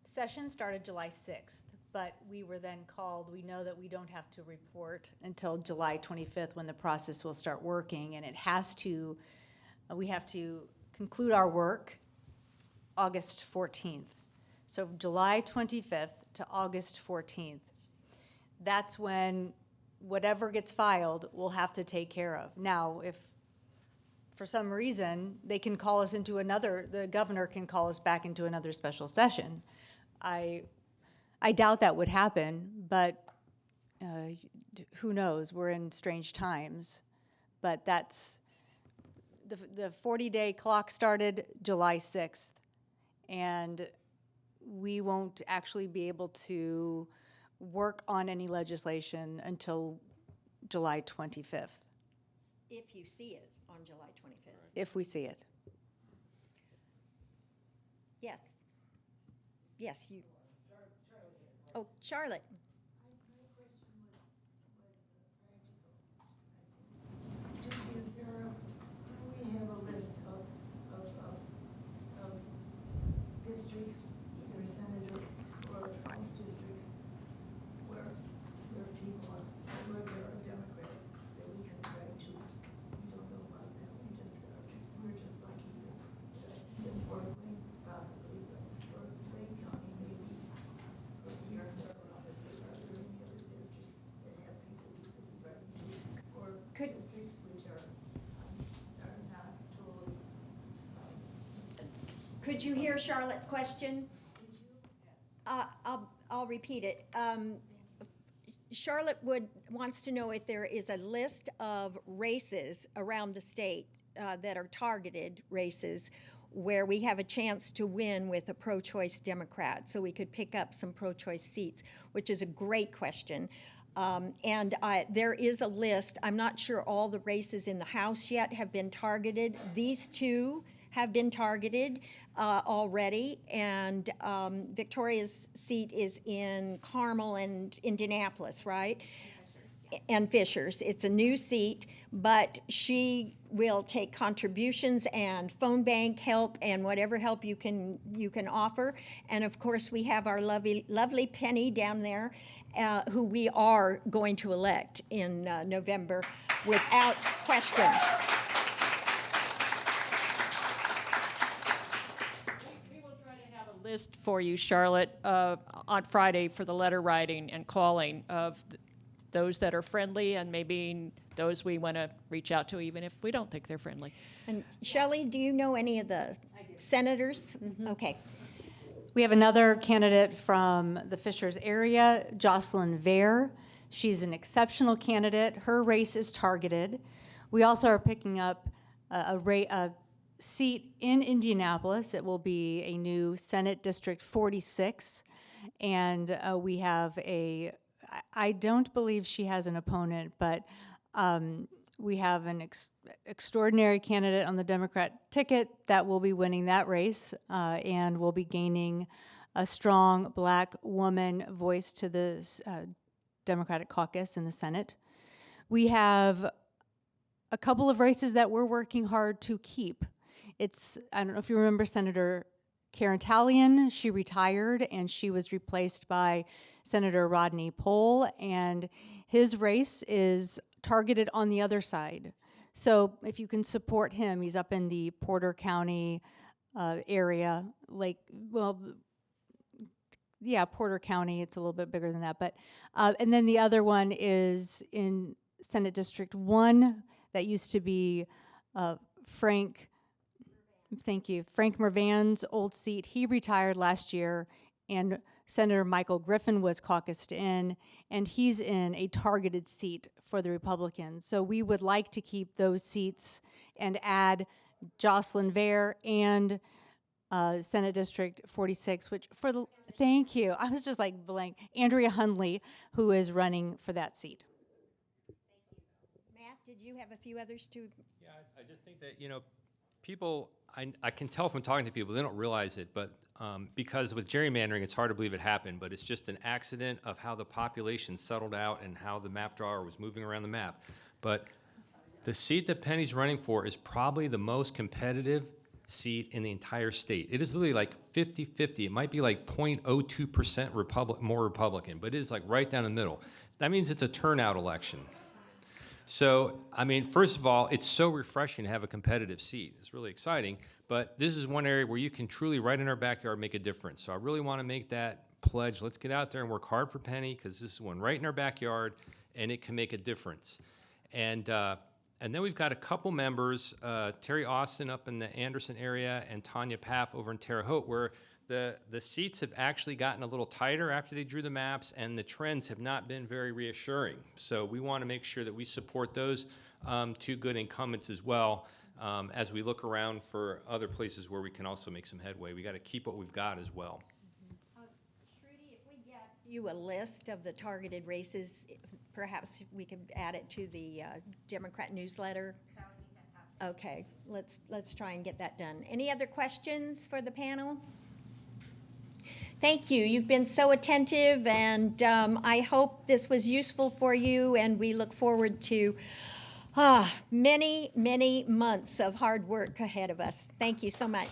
session started July 6th, but we were then called. We know that we don't have to report until July 25th when the process will start working, and we have to conclude our work August 14th. So July 25th to August 14th. That's when whatever gets filed, we'll have to take care of. Now, if for some reason they can call us into the governor can call us back into another special session. I doubt that would happen, but who knows? We're in strange times. But that's, the 40-day clock started July 6th, and we won't actually be able to work on any legislation until July 25th. If you see it on July 25th. If we see it. Yes. Yes, you. Oh, Charlotte. Could you hear Charlotte's question? I'll repeat it. Charlotte wants to know if there is a list of races around the state that are targeted races where we have a chance to win with a pro-choice Democrat, so we could pick up some pro-choice seats, which is a great question. There is a list. I'm not sure all the races in the House yet have been targeted. These two have been targeted already, and Victoria's seat is in Carmel and Indianapolis, right? And Fishers. It's a new seat, but she will take contributions and phone bank help and whatever help you can offer. And of course, we have our lovely Penny down there, who we are going to elect in November without question. We will try to have a list for you, Charlotte, on Friday for the letter writing and calling of those that are friendly and maybe those we want to reach out to even if we don't think they're friendly. And Shelley, do you know any of the senators? Okay. We have another candidate from the Fishers area, Jocelyn Vare. She's an exceptional candidate. Her race is targeted. We also are picking up a seat in Indianapolis. It will be a new Senate District 46. And we have I don't believe she has an opponent, but we have an extraordinary candidate on the Democrat ticket that will be winning that race and will be gaining a strong Black woman voice to the Democratic caucus in the Senate. We have a couple of races that we're working hard to keep. I don't know if you remember Senator Karen Talion. She retired and she was replaced by Senator Rodney Pohl, and his race is targeted on the other side. So if you can support him, he's up in the Porter County area, Porter County, it's a little bit bigger than that. But and then the other one is in Senate District 1, that used to be Frank Mervan's old seat. He retired last year, and Senator Michael Griffin was caucused in, and he's in a targeted seat for the Republicans. So we would like to keep those seats and add Jocelyn Vare and Senate District 46, thank you. I was just like blank. Andrea Hundley, who is running for that seat. Matt, did you have a few others too? Yeah, I just think that, people, I can tell from talking to people, they don't realize it, but because with gerrymandering, it's hard to believe it happened, but it's just an accident of how the population settled out and how the map drawer was moving around the map. But the seat that Penny's running for is probably the most competitive seat in the entire state. It is literally like 50-50. It might be like 0.02% more Republican, but it is like right down the middle. That means it's a turnout election. So, first of all, it's so refreshing to have a competitive seat. It's really exciting, but this is one area where you can truly, right in our backyard, make a difference. So I really want to make that pledge. Let's get out there and work hard for Penny, because this is one right in our backyard, and it can make a difference. And then we've got a couple members, Terry Austin up in the Anderson area and Tanya Paff over in Terre Haute, where the seats have actually gotten a little tighter after they drew the maps, and the trends have not been very reassuring. So we want to make sure that we support those two good incumbents as well, as we look around for other places where we can also make some headway. We got to keep what we've got as well. Shruti, if we get you a list of the targeted races, perhaps we could add it to the Democrat newsletter. That would be fantastic. Okay, let's try and get that done. Any other questions for the panel? Thank you. You've been so attentive, and I hope this was useful for you, and we look forward to many, many months of hard work ahead of us. Thank you so much.